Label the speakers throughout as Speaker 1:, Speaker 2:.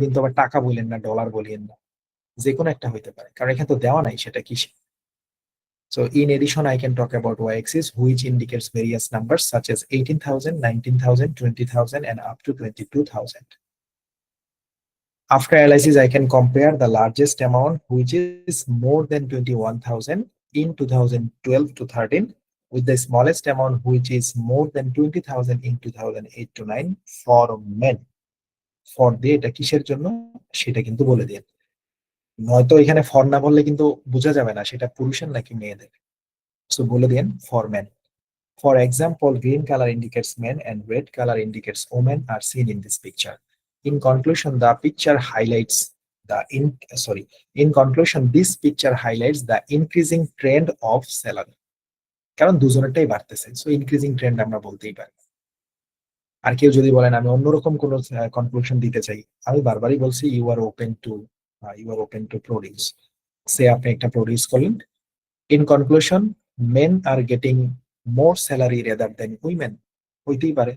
Speaker 1: কিন্তু আবার টাকা বললেন না, ডলার বলিয়েন না, যে কোনো একটা হইতে পারে, কারণ এখানে তো দেওয়া নাই সেটা কিসে। So in addition, I can talk about y-axis, which indicates various numbers such as 18,000, 19,000, 20,000, and up to 22,000. After analysis, I can compare the largest amount, which is more than 21,000 in 2012 to 13, with the smallest amount, which is more than 20,000 in 2008 to 9 for men. For দিয়ে এটা কিসের জন্য সেটা কিন্তু বলে দিন, নয়তো এখানে ফর না বললে কিন্তু বোঝা যাবে না সেটা পুরুষের নাকি মেয়েদের। সো বলে দিন for men. For example, green color indicates men and red color indicates women are seen in this picture. In conclusion, the picture highlights the in conclusion, this picture highlights the increasing trend of salary. কারণ দুজনেরটাই বাড়তেছে, so increasing trend আমরা বলতেই পারি। আর কেউ যদি বলেন আমি অন্যরকম কোন কনক্লুশন দিতে চাই, আমি বারবারই বলছি you are open to produce. সে আপনি একটা প্রডিউস করলেন, in conclusion men are getting more salary rather than women, হইতেই পারে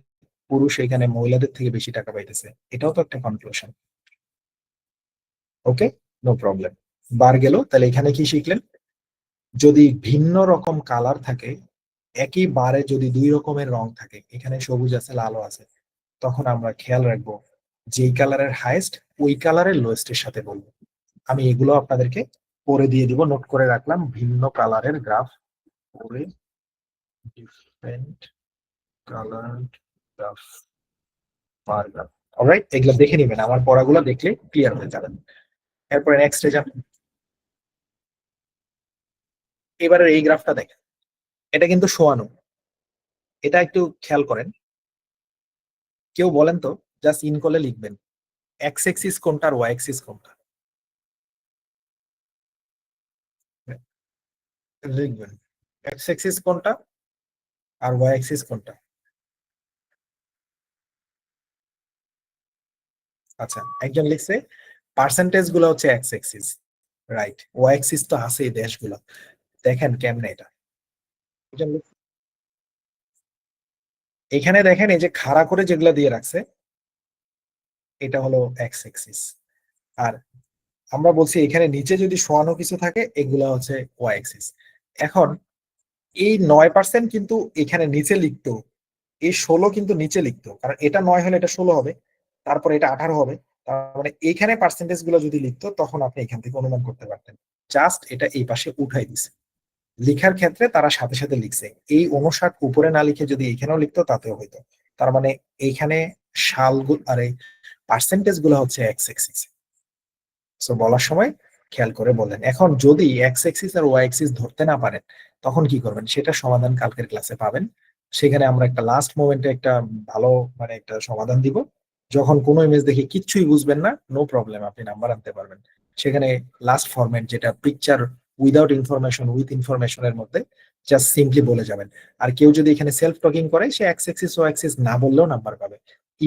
Speaker 1: পুরুষ এখানে মহিলাদের থেকে বেশি টাকা পাইতেছে, এটাও তো একটা কনক্লুশন। ওকে, নো প্রবলেম। বার গেল, তাহলে এখানে কি শিখলেন, যদি ভিন্ন রকম কালার থাকে, একই বারে যদি দুই রকমের রং থাকে, এখানে সবুজ আছে লালও আছে, তখন আমরা খেয়াল রাখবো যেই কালারের হাইয়েস্ট ওই কালারের লোয়েস্টের সাথে বলবো। আমি এগুলো আপনাদেরকে পরে দিয়ে দিব, নোট করে রাখলাম, ভিন্ন কালারের গ্রাফ পরে different colour graph bar graph. Alright, এগুলো দেখে নিবেন, আমার পড়াগুলো দেখলে ক্লিয়ার হয়ে যাবেন। এরপরে নেক্সটে যান। এবারে এই গ্রাফটা দেখেন, এটা কিন্তু শোয়ানো, এটা একটু খেয়াল করেন। কেউ বলেন তো, জাস্ট ইন করলে লিখবেন এক্স এক্সিস কোনটা আর ওয়াই এক্সিস কোনটা, লিখবেন এক্স এক্সিস কোনটা আর ওয়াই এক্সিস কোনটা। আচ্ছা, একজন লিখছে পার্সেন্টেজ গুলো হচ্ছে X axis, right, Y axis তো আছে এই দেশগুলো। দেখেন কেমনে এটা, একজন এখানে দেখেন এই যে খাড়া করে যেগুলো দিয়ে রাখছে, এটা হলো এক্স এক্সিস। আর আমরা বলছি এখানে নিচে যদি শোয়ানো কিছু থাকে এগুলা হচ্ছে ওয়াই এক্সিস। এখন এই 9% কিন্তু এখানে নিচে লিখতো, এই 16 কিন্তু নিচে লিখতো, কারণ এটা 9 হলে এটা 16 হবে, তারপর এটা 18 হবে। তার মানে এইখানে পার্সেন্টেজ গুলো যদি লিখতো তখন আপনি এখান থেকে অনুমান করতে পারতেন। জাস্ট এটা এই পাশে উঠাই দিছে, লিখার ক্ষেত্রে তারা সাথে সাথে লিখছে, এই 59 উপরে না লিখে যদি এখানেও লিখতো তাতেও হইতো। তার মানে এইখানে সালগুলো আর এই পার্সেন্টেজ গুলো হচ্ছে এক্স এক্সিস। সো বলার সময় খেয়াল করে বললেন। এখন যদি এক্স এক্সিস আর ওয়াই এক্সিস ধরতে না পারেন তখন কি করবেন, সেটা সমাধান কালকের ক্লাসে পাবেন। সেখানে আমরা একটা লাস্ট মোমেন্টে একটা ভালো মানে একটা সমাধান দিব। যখন কোনো ইমেজ দেখে কিচ্ছুই বুঝবেন না, নো প্রবলেম, আপনি নাম্বার আনতে পারবেন। সেখানে লাস্ট ফরম্যাট যেটা পিকচার উইদাউট ইনফরমেশন উইথ ইনফরমেশনের মধ্যে, জাস্ট সিম্পলি বলে যাবেন। আর কেউ যদি এখানে সেলফ টকিং করে সে এক্স এক্সিস ওয়াই এক্সিস না বললেও নাম্বার পাবে।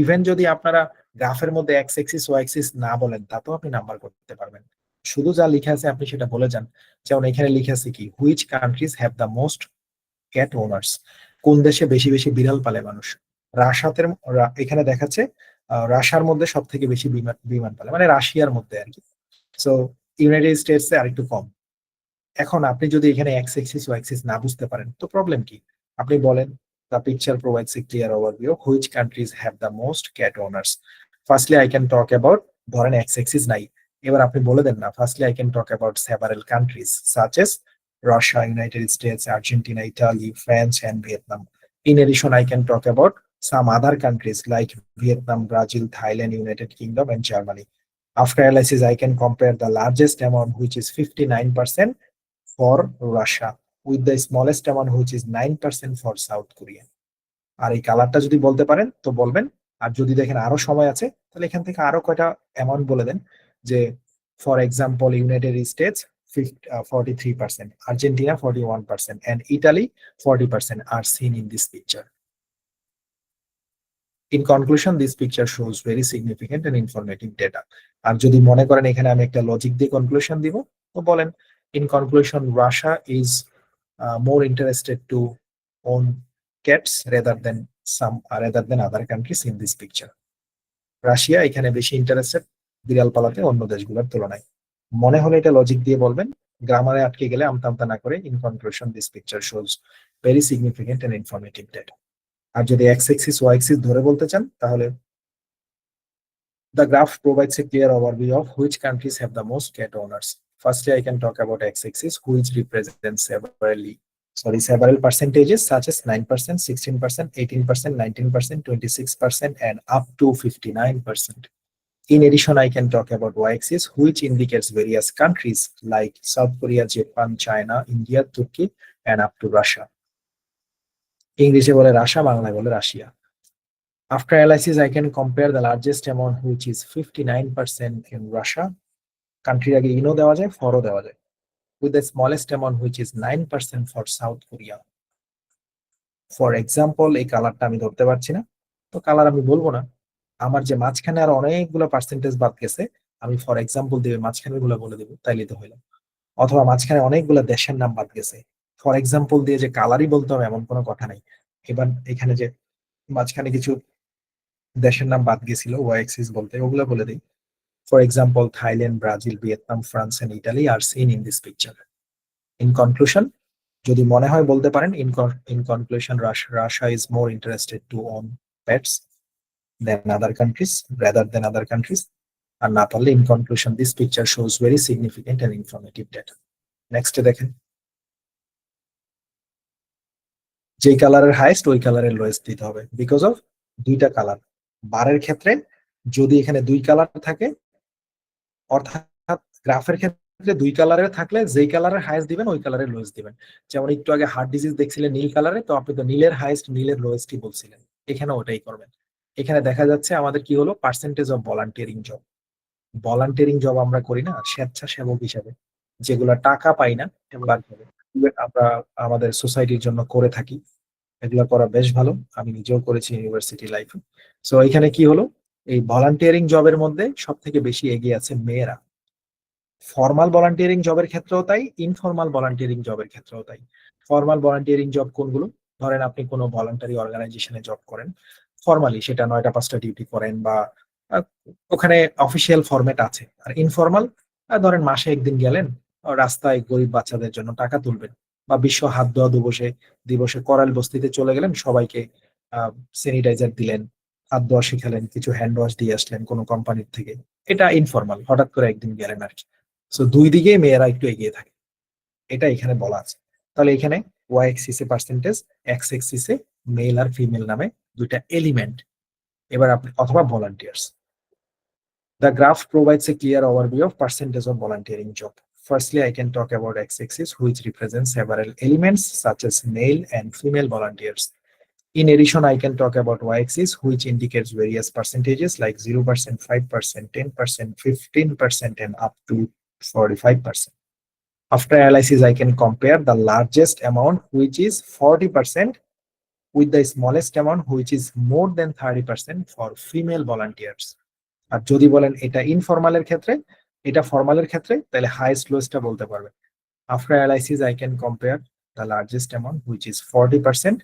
Speaker 1: ইভেন যদি আপনারা গ্রাফের মধ্যে এক্স এক্সিস ওয়াই এক্সিস না বলেন তাতেও আপনি নাম্বার করতে পারবেন। শুধু যা লিখে আছে আপনি সেটা বলে যান। যেমন এখানে লিখে আছে কি, which countries have the most cat owners, কোন দেশে বেশি বেশি বিড়াল পালে মানুষ। রাশাতে এখানে দেখাচ্ছে রাশিয়ার মধ্যে সব থেকে বেশি বিমান বিমান পালে, মানে রাশিয়ার মধ্যে আর কি। সো ইউনাইটেড স্টেটস এ আরেকটু কম। এখন আপনি যদি এখানে এক্স এক্সিস ওয়াই এক্সিস না বুঝতে পারেন তো প্রবলেম কি, আপনি বলেন the picture provides a clear overview which countries have the most cat owners. Firstly I can talk about, ধরেন এক্স এক্সিস নাই, এবার আপনি বলে দেন না firstly I can talk about several countries such as Russia, United States, Argentina, Italy, France and Vietnam. In addition I can talk about some other countries like Vietnam, Brazil, Thailand, United Kingdom, and Germany. After analysis, I can compare the largest amount, which is 59% for Russia, with the smallest amount, which is 9% for South Korea. আর এই কালারটা যদি বলতে পারেন তো বলবেন। আর যদি দেখেন আরো সময় আছে তাহলে এখান থেকে আরো কয়টা অ্যামাউন্ট বলে দেন, যে for example United states 43%, Argentina 41%, and Italy 40% are seen in this picture. In conclusion, this picture shows very significant and informative data. আর যদি মনে করেন এখানে আমি একটা লজিক দিয়ে কনক্লুশন দিব তো বলেন, in conclusion, Russia is more interested to own cats rather than other countries in this picture. Russia এখানে বেশি ইন্টারেস্টেড বিড়াল পালাতে অন্য দেশগুলোর তুলনায়। মনে হলে এটা লজিক দিয়ে বলবেন, গ্রামারে আটকে গেলে আমতা আমতা না করে in conclusion this picture shows very significant and informative data. আর যদি এক্স এক্সিস ওয়াই এক্সিস ধরে বলতে চান তাহলে the graph provides a clear overview of which countries have the most cat owners. Firstly, I can talk about x-axis, which represents several percentages such as 9%, 16%, 18%, 19%, 26%, and up to 59%. In addition, I can talk about y-axis, which indicates various countries like South Korea, Japan, China, India, Turkey, and up to Russia. ইংলিশে বলে Russia, বাংলায় বলে Russia. After analysis, I can compare the largest amount, which is 59% in Russia. Country আগে ইনও দেওয়া যায়, ফরও দেওয়া যায়। With the smallest amount, which is 9% for South Korea. For example, এই কালারটা আমি ধরতে পারছি না, তো কালার আমি বলবো না। আমার যে মাঝখানে আর অনেকগুলো পার্সেন্টেজ বাদ গেছে, আমি ফর এক্সাম্পল দিয়ে মাঝখানে গুলো বলে দেবো, তাইলে তো হইলো। অথবা মাঝখানে অনেকগুলো দেশের নাম বাদ গেছে, ফর এক্সাম্পল দিয়ে যে কালারই বলতে হবে এমন কোনো কথা নাই। এবার এখানে যে মাঝখানে কিছু দেশের নাম বাদ গেছিল ওয়াই এক্সিস বলতে, ওগুলো বলে দিই। For example, Thailand, Brazil, Vietnam, France and Italy আর seen in this picture. In conclusion, যদি মনে হয় বলতে পারেন, in conclusion, Russia is more interested to own pets than other countries, rather than other countries. আর না পারলে in conclusion this picture shows very significant and informative data. নেক্সটে দেখেন, যেই কালারের হাইস্ট ওই কালারের লোয়েস্ট দিতে হবে, বিকজ অফ দুইটা কালার। বারের ক্ষেত্রে যদি এখানে দুই কালার থাকে, অর্থাৎ গ্রাফের ক্ষেত্রে দুই কালারের থাকলে যেই কালারের হাইস্ট দিবেন ওই কালারের লোয়েস্ট দিবেন। যেমন একটু আগে হার্ট ডিজিজ দেখছিলেন নীল কালারে, তো আপনি তো নীলের হাইস্ট নীলের লোয়েস্টই বলছিলেন, এখানে ওটাই করবেন। এখানে দেখা যাচ্ছে আমাদের কি হলো, percentage of volunteering job. Volunteering job আমরা করি না স্বেচ্ছাসেবক হিসাবে, যেগুলা টাকা পাই না, বা আমরা আমাদের সোসাইটির জন্য করে থাকি, এগুলো করা বেশ ভালো। আমি নিজেও করেছি ইউনিভার্সিটি লাইফে। সো এখানে কি হলো, এই ভলান্টিয়ারিং জবের মধ্যে সব থেকে বেশি এগিয়ে আছে মেয়েরা। ফর্মাল ভলান্টিয়ারিং জবের ক্ষেত্রেও তাই, ইনফর্মাল ভলান্টিয়ারিং জবের ক্ষেত্রেও তাই। ফর্মাল ভলান্টিয়ারিং জব কোনগুলো? ধরেন আপনি কোনো ভলান্টারি অর্গানাইজেশনে জব করেন, ফর্মালি সেটা 9টা 5টা ডিউটি করেন, বা আহ, ওখানে অফিসিয়াল ফরম্যাট আছে। আর ইনফর্মাল, ধরেন মাসে একদিন গেলেন, রাস্তায় গরিব বাচ্চাদের জন্য টাকা তুলবেন, বা বিশ্ব হাত ধোয়া দিবসে দিবসে করাল বস্তিতে চলে গেলেন, সবাইকে স্যানিটাইজার দিলেন, হাত ধোয়া শিখালেন, কিছু হ্যান্ড ওয়াশ দিয়ে আসলেন কোনো কোম্পানির থেকে। এটা ইনফর্মাল, হঠাৎ করে একদিন গেলেন আর কি। সো দুই দিকেই মেয়েরা একটু এগিয়ে থাকে, এটা এখানে বলা আছে। তাহলে এখানে ওয়াই এক্সিস এ পার্সেন্টেজ, এক্স এক্সিস এ মেল আর ফিমেল নামে দুইটা এলিমেন্ট। এবার আপনি অথবা volunteers. The graph provides a clear overview of percentage of volunteering job. Firstly, I can talk about x-axis, which represents several elements such as male and female volunteers. In addition, I can talk about y-axis, which indicates various percentages like 0%, 5%, 10%, 15%, and up to 45%. After analysis, I can compare the largest amount, which is 40%, with the smallest amount, which is more than 30% for female volunteers. আর যদি বলেন এটা ইনফর্মালের ক্ষেত্রে, এটা ফর্মালের ক্ষেত্রে, তাহলে highest লোয়েস্টটা বলতে পারবেন। After analysis I can compare the largest amount, which is 40%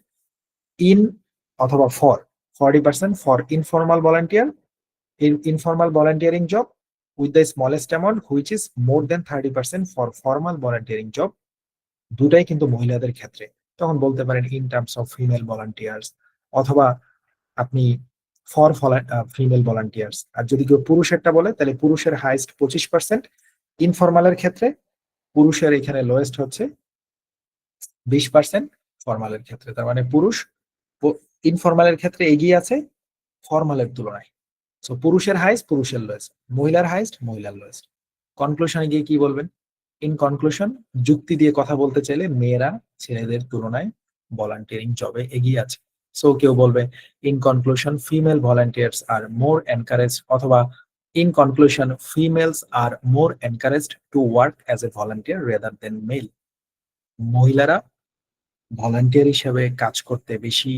Speaker 1: in, অথবা for 40% for informal volunteer, informal volunteering job, with the smallest amount which is more than 30% for formal volunteering job. দুটাই কিন্তু মহিলাদের ক্ষেত্রে। তখন বলতে পারেন in terms of female volunteers, অথবা আপনি ফর ফিমেল ভলান্টিয়ার্স। আর যদি কেউ পুরুষেরটা বলে, তাহলে পুরুষের হাইস্ট 25%, ইনফর্মালের ক্ষেত্রে পুরুষের এখানে লোয়েস্ট হচ্ছে 20%, ফর্মালের ক্ষেত্রে। তার মানে পুরুষ ইনফর্মালের ক্ষেত্রে এগিয়ে আছে ফর্মালের তুলনায়। সো পুরুষের হাইস্ট, পুরুষের লোয়েস্ট, মহিলার হাইস্ট, মহিলার লোয়েস্ট। কনক্লুশনে গিয়ে কি বলবেন? ইন কনক্লুশন, যুক্তি দিয়ে কথা বলতে চাইলে মেয়েরা ছেলেদের তুলনায় ভলান্টিয়ারিং জবে এগিয়ে আছে। সো কেউ বলবে in conclusion female volunteers are more encouraged, অথবা in conclusion females are more encouraged to work as a volunteer rather than male. মহিলারা ভলান্টিয়ার হিসেবে কাজ করতে বেশি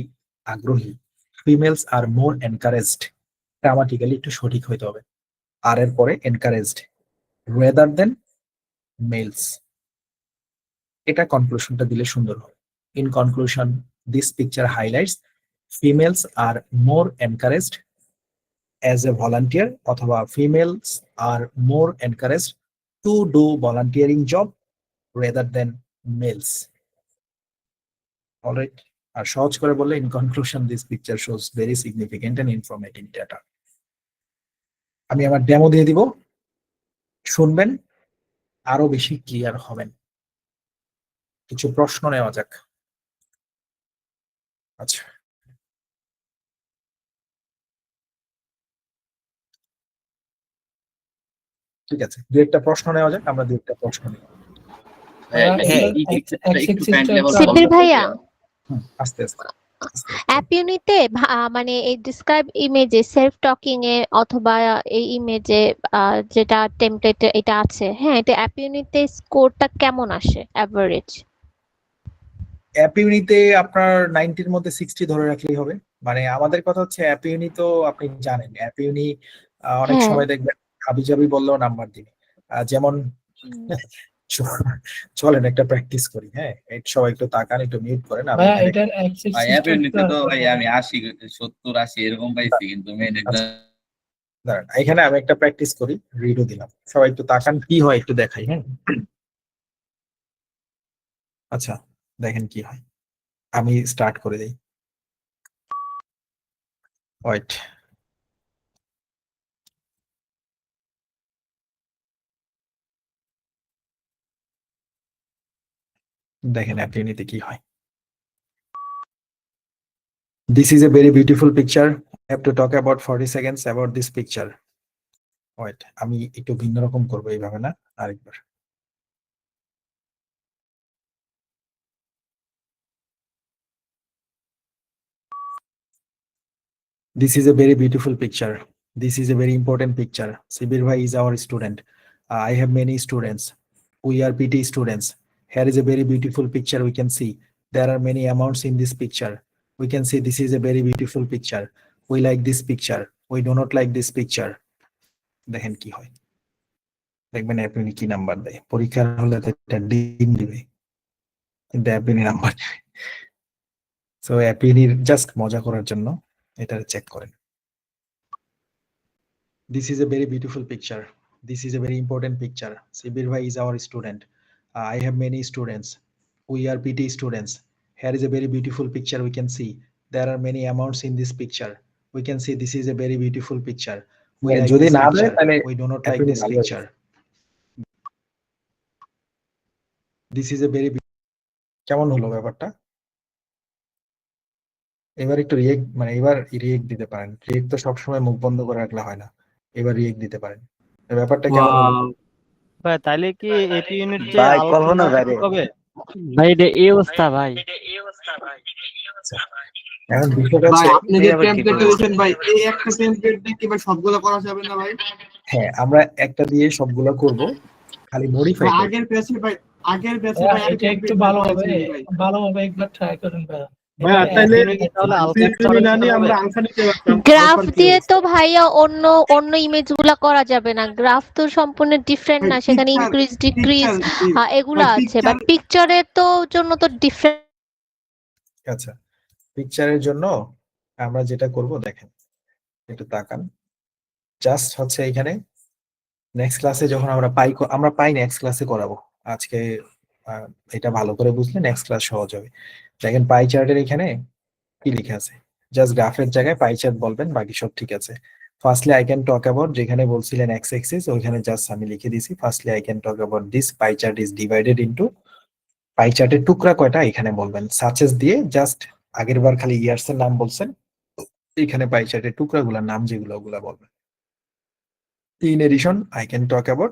Speaker 1: আগ্রহী, females are more encouraged, grammatically একটু সঠিক হইতে হবে, আর এর পরে এনকারেজড, রেদার দেন মেলস। এটা কনক্লুশনটা দিলে সুন্দর হবে। In conclusion, this picture highlights females are more encouraged as a volunteer অথবা females are more encouraged to do volunteering job rather than males. All right. আর সহজ করে বললে in conclusion this picture shows very significant and informative data. আমি আমার demo দিয়ে দিব, শুনবেন, আরো বেশি ক্লিয়ার হবেন। কিছু প্রশ্ন নেওয়া যাক। আচ্ছা, ঠিক আছে, দু একটা প্রশ্ন নেওয়া যাক, আমরা দু একটা প্রশ্ন নিই।
Speaker 2: সিপির ভাইয়া,
Speaker 1: আস্তে আস্তে
Speaker 2: অ্যাপ ইউনিটে মানে এই ডিসক্রাইব ইমেজে সেলফ টকিং এ অথবা এই ইমেজে যেটা টেমপ্লেট এটা আছে, হ্যাঁ, এটা অ্যাপ ইউনিটে স্কোরটা কেমন আসে এভারেজ?
Speaker 1: অ্যাপ ইউনিতে আপনার 90 এর মধ্যে 60 ধরে রাখলেই হবে। মানে আমাদের কথা হচ্ছে অ্যাপ ইউনি তো আপনি জানেন, অ্যাপ ইউনি অনেক
Speaker 2: হ্যাঁ।
Speaker 1: সময় দেখবেন হাবিজাবি বললেও নাম্বার দিবে। যেমন চলেন একটা প্র্যাকটিস করি। হ্যাঁ, সবাই একটু তাকান, একটু মিউট করেন। আমি
Speaker 3: অ্যাপ ইউনিতে তো ভাই আমি 80 70 80 এরকম পাইছি, কিন্তু মেন
Speaker 1: দাঁড়ান, এখানে আমি একটা প্র্যাকটিস করি, রিডও দিলাম, সবাই একটু তাকান, কি হয় একটু দেখাই। হ্যাঁ, আচ্ছা দেখেন কি হয়, আমি স্টার্ট করে দিই। ওয়েট, দেখেন অ্যাপ ইউনিতে কি হয়। This is a very beautiful picture. I have to talk about 40 seconds about this picture. Wait, আমি একটু ভিন্ন রকম করবো, এইভাবে না, আরেকবার। This is a very beautiful picture. This is a very important picture. Sibir Bhai is our student. I have many students. We are PT students. Here is a very beautiful picture we can see. There are many amounts in this picture. We can see this is a very beautiful picture. We like this picture. We do not like this picture. দেখেন কি হয়, দেখবেন অ্যাপনি কি number দেয়। পরীক্ষার হলে তো একটা ডিম দিবে, কিন্তু অ্যাপনি নাম্বার। সো অ্যাপনির জাস্ট মজা করার জন্য এটা চেক করেন। This is a very beautiful picture. This is a very important picture. Sibir Bhai is our student. I have many students. We are PT students. Here is a very beautiful picture we can see. There are many amounts in this picture. We can see this is a very beautiful picture. We like this picture. We do not like this picture. This is a very কেমন হলো ব্যাপারটা? এবার একটু react, মানে এবার react দিতে পারেন। React তো সবসময় মুখ বন্ধ করে রাখলে হয় না, এবার রিয়েক্ট দিতে পারেন। ব্যাপারটা কেমন হলো
Speaker 4: ভাই? তাইলে কি এপি ইউনিট যে
Speaker 5: ভাই
Speaker 4: আলোচনা
Speaker 5: কল্পনা বাইরে
Speaker 4: হবে ভাই, এটা এই অবস্থা ভাই।
Speaker 1: এখন বিষয়টা
Speaker 6: ভাই
Speaker 1: হচ্ছে,
Speaker 6: আপনি যে টেমপ্লেট দিয়েছেন ভাই, এই একটা টেমপ্লেট দিয়ে কি ভাই সবগুলো করা যাবে না ভাই?
Speaker 1: হ্যাঁ আমরা একটা দিয়ে সবগুলো করব, খালি মডিফাই করব।
Speaker 6: আগের পেজে ভাই, আগের পেজে ভাই
Speaker 7: এটা একটু ভালোভাবে একবার ট্রাই করুন ভাই।
Speaker 2: গ্রাফ দিয়ে তো ভাইয়া অন্য অন্য ইমেজ গুলা করা যাবে না, গ্রাফ তো সম্পূর্ণ ডিফারেন্ট না, সেখানে ইনক্রিজ ডিক্রিজ এগুলো আছে, বাট পিকচারের তো জন্য তো ডিফারেন্ট।
Speaker 1: আচ্ছা, পিকচারের জন্য আমরা যেটা করব দেখেন, একটু তাকান, জাস্ট হচ্ছে এখানে নেক্সট ক্লাসে যখন আমরা পাই নেক্সট ক্লাসে করাবো। আজকে এটা ভালো করে বুঝলে নেক্সট ক্লাস সহজ হবে। দেখেন পাই চার্টের এখানে কি লিখে আছে, জাস্ট গ্রাফের জায়গায় পাই চার্ট বলবেন, বাকি সব ঠিক আছে। Firstly I can talk about, যেখানে বলছিলেন এক্স এক্সিস, ওইখানে জাস্ট আমি লিখে দিছি firstly I can talk about this pie chart is divided into, pie চার্টের টুকরা কয়টা এখানে বলবেন, সাচেস দিয়ে জাস্ট আগের বার খালি ইয়ার্স এর নাম বলছেন, এখানে পাই চার্টের টুকরাগুলোর নাম যেগুলো ওগুলা বলবেন। In addition, I can talk about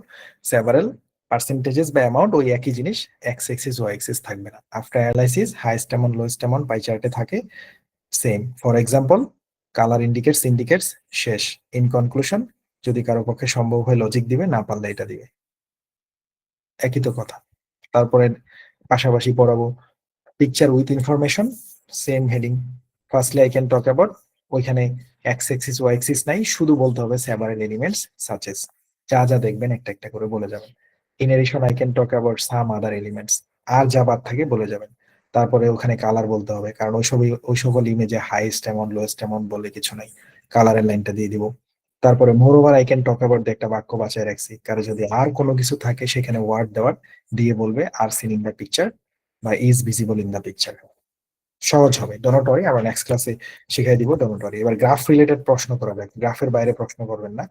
Speaker 1: several percentages by amount, ওই একই জিনিস এক্স এক্সিস ওয়াই এক্সিস থাকবে না। After analysis highest amount lowest amount pie চার্টে থাকে same. For example colour indicates শেষ। ইন কনক্লুশন, যদি কারো পক্ষে সম্ভব হয় লজিক দিবে, না পারলে এটা দিবে, একই তো কথা। তারপরে পাশাপাশি পড়াবো picture with information, same heading. Firstly I can talk about, ওইখানে এক্স এক্সিস ওয়াই এক্সিস নাই, শুধু বলতে হবে সেভারাল এলিমেন্টস সাচেস, যা যা দেখবেন একটা একটা করে বলে যাবেন। In addition I can talk about some other elements, আর যা বাদ থাকে বলে যাবেন। তারপরে ওখানে কালার বলতে হবে, কারণ ওই সকল ইমেজে হাইয়েস্ট অ্যামাউন্ট লোয়েস্ট অ্যামাউন্ট বলে কিছু নাই, কালারের লাইনটা দিয়ে দিব। তারপরে moreover I can talk about একটা বাক্য বাঁচায় রাখছি, কারো যদি আর কোনো কিছু থাকে সেখানে ওয়ার্ড দেওয়ার দিয়ে বলবে আর সিন ইন দ্য পিকচার বা is visible in the picture. সহজ হবে, ডোন্ট ওয়ারি, আমরা নেক্সট ক্লাসে শিখাই দিব, ডোন্ট ওয়ারি। এবার গ্রাফ রিলেটেড প্রশ্ন করাবে, গ্রাফের বাইরে প্রশ্ন করবেন না,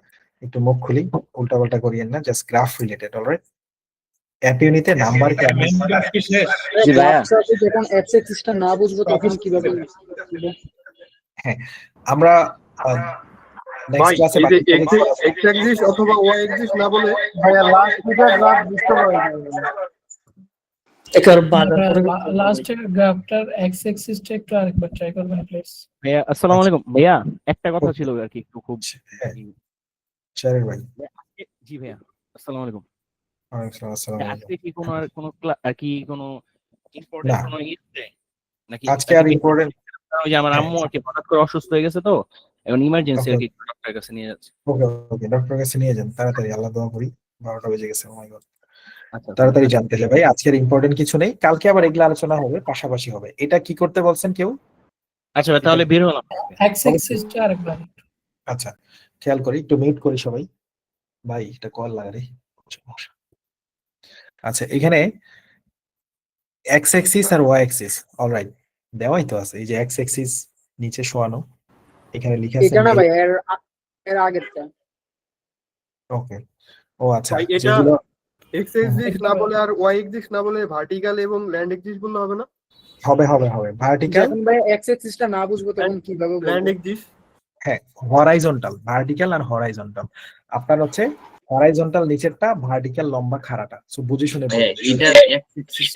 Speaker 1: একটু মুখ খুলি, উল্টাপাল্টা করিয়েন না, just graph related. Alright, app ইউনিটে নাম্বার কে
Speaker 5: জি ভাইয়া, যখন এক্স এক্সিসটা না বুঝবো তখন কিভাবে
Speaker 1: হ্যাঁ আমরা নেক্সট ক্লাসে
Speaker 6: এক্স এক্সিস অথবা ওয়াই এক্সিস না বলে
Speaker 7: ভাইয়া লাস্ট গ্রাফ বুঝতে পারবেন
Speaker 5: একবার বাজার করে
Speaker 7: লাস্টের গ্রাফটার এক্স এক্সিসটা একটু আরেকবার ট্রাই করবেন প্লিজ।
Speaker 4: ভাইয়া আসসালামু আলাইকুম। ভাইয়া একটা কথা ছিল আর কি, একটু খুব
Speaker 1: শারির ভাই।
Speaker 4: জি ভাইয়া আসসালামু আলাইকুম।
Speaker 1: আসসালামু আলাইকুম।
Speaker 4: আজকে কি কোনো আর কি কোনো
Speaker 1: না।
Speaker 4: ইম্পর্টেন্ট কোনো ইচ্ছে নাকি?
Speaker 1: আজকে আর ইম্পর্টেন্ট,
Speaker 4: ওই যে আমার আম্মু আর কি হঠাৎ করে অসুস্থ হয়ে গেছে, তো এখন ইমার্জেন্সি আর কি ডক্টরের কাছে নিয়ে যাচ্ছে।
Speaker 1: ওকে ওকে, ডক্টরের কাছে নিয়ে যান তাড়াতাড়ি, আল্লাহ দোয়া করি। 12টা বেজে গেছে, ও মাই গড।
Speaker 4: আচ্ছা
Speaker 1: তাড়াতাড়ি জানতে হবে ভাই, আজকের ইম্পর্টেন্ট কিছু নেই, কালকে আবার এগুলো আলোচনা হবে, পাশাপাশি হবে। এটা কি করতে বলছেন কেউ?
Speaker 4: আচ্ছা ভাই, তাহলে বের হলাম।
Speaker 7: এক্স এক্সিসটা আরেকবার।
Speaker 1: আচ্ছা, খেয়াল করি, একটু মিউট করি সবাই। ভাই এটা কল লাগা রে। আচ্ছা, এখানে এক্স অ্যাক্সিস আর ওয়াই অ্যাক্সিস অলরাইট দেওয়াই তো আছে, এই যে এক্স অ্যাক্সিস নিচে শোয়ানো, এখানে লেখা আছে
Speaker 5: এটা না ভাই, এর আগেরটা।
Speaker 1: ওকে। ও আচ্ছা,
Speaker 6: ভাই, এটা
Speaker 1: যেগুলো
Speaker 6: এক্স এক্সিস না বলে আর ওয়াই এক্সিস না বলে ভার্টিক্যাল এবং ল্যান্ড এক্সিস বললে হবে না?
Speaker 1: হবে হবে হবে ভার্টিক্যাল,
Speaker 5: যখন ভাই এক্স এক্সিসটা না বুঝবো তখন কিভাবে
Speaker 6: ল্যান্ড
Speaker 5: বলবো?
Speaker 6: এক্সিস
Speaker 1: হ্যাঁ হরাইজন্টাল, ভার্টিক্যাল আর হরাইজন্টাল। আপনার হচ্ছে হরাইজন্টাল নিচেরটা, ভার্টিক্যাল লম্বা খাড়াটা। সো বুঝে শুনে বলবেন।
Speaker 3: এটা এক্সিস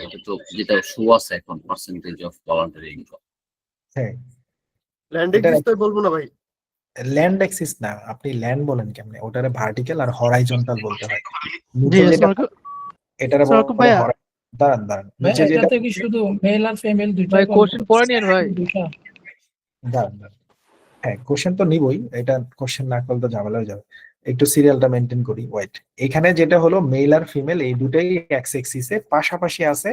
Speaker 3: এটা তো যেটা শো আছে এখন পার্সেন্টেজ অফ ভলান্টারি ইনকাম।
Speaker 1: হ্যাঁ,
Speaker 6: ল্যান্ড
Speaker 1: এটা
Speaker 6: এক্সিস তো বলবো না ভাই।
Speaker 1: ল্যান্ড অ্যাক্সিস না, আপনি ল্যান্ড বলেন কেমনে? ওটারে ভার্টিক্যাল আর হরাইজন্টাল বলতে হয়।
Speaker 8: জি
Speaker 1: নিচে যেটা
Speaker 8: আসসালামু
Speaker 1: এটারে
Speaker 8: আসসালামু
Speaker 1: বলে
Speaker 8: ভাইয়া।
Speaker 1: দাঁড়ান দাঁড়ান,
Speaker 7: ভাই
Speaker 1: নিচে যেটা
Speaker 7: এটাতে কি শুধু মেল আর ফিমেল দুইটা
Speaker 8: ভাই কোশ্চেন পড়ে নিন ভাই।
Speaker 7: দুইটা?
Speaker 1: দাঁড়ান দাঁড়ান, হ্যাঁ কোশ্চেন তো নিবই, এটা কোশ্চেন না করলে তো ঝামেলা হয়ে যাবে। একটু সিরিয়ালটা মেনটেন করি। ওয়েট, এখানে যেটা হলো মেল আর ফিমেল এই দুটাই এক্স এক্সিসে পাশাপাশি আছে,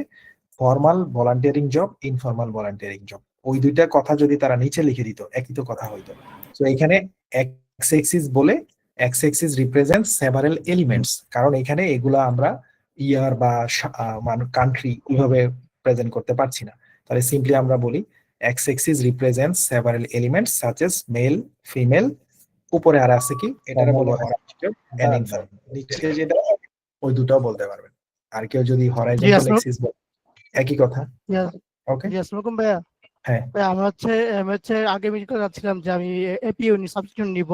Speaker 1: formal volunteering job, informal volunteering job. ওই দুইটা কথা যদি তারা নিচে লিখে দিত একই তো কথা হইতো। তো এখানে এক্স এক্সিস বলে, x axis represents several elements, কারণ এখানে এগুলা আমরা ইয়ার বা কান্ট্রি ওইভাবে প্রেজেন্ট করতে পারছি না। তাহলে সিম্পলি আমরা বলি X axis represents several elements such as male, female, উপরে আর আছে কি এটারে বলে নিচে যেটা ওই দুটাও বলতে পারবেন। আর কেউ যদি হরাইজন্টাল এক্সিস বলে একই কথা। ওকে,
Speaker 8: জি আসসালামু আলাইকুম ভাইয়া।
Speaker 1: হ্যাঁ
Speaker 8: ভাই আমি হচ্ছে আগে মিটিং করে যাচ্ছিলাম যে আমি এপিইউনি সাবস্ক্রিপশন নিব,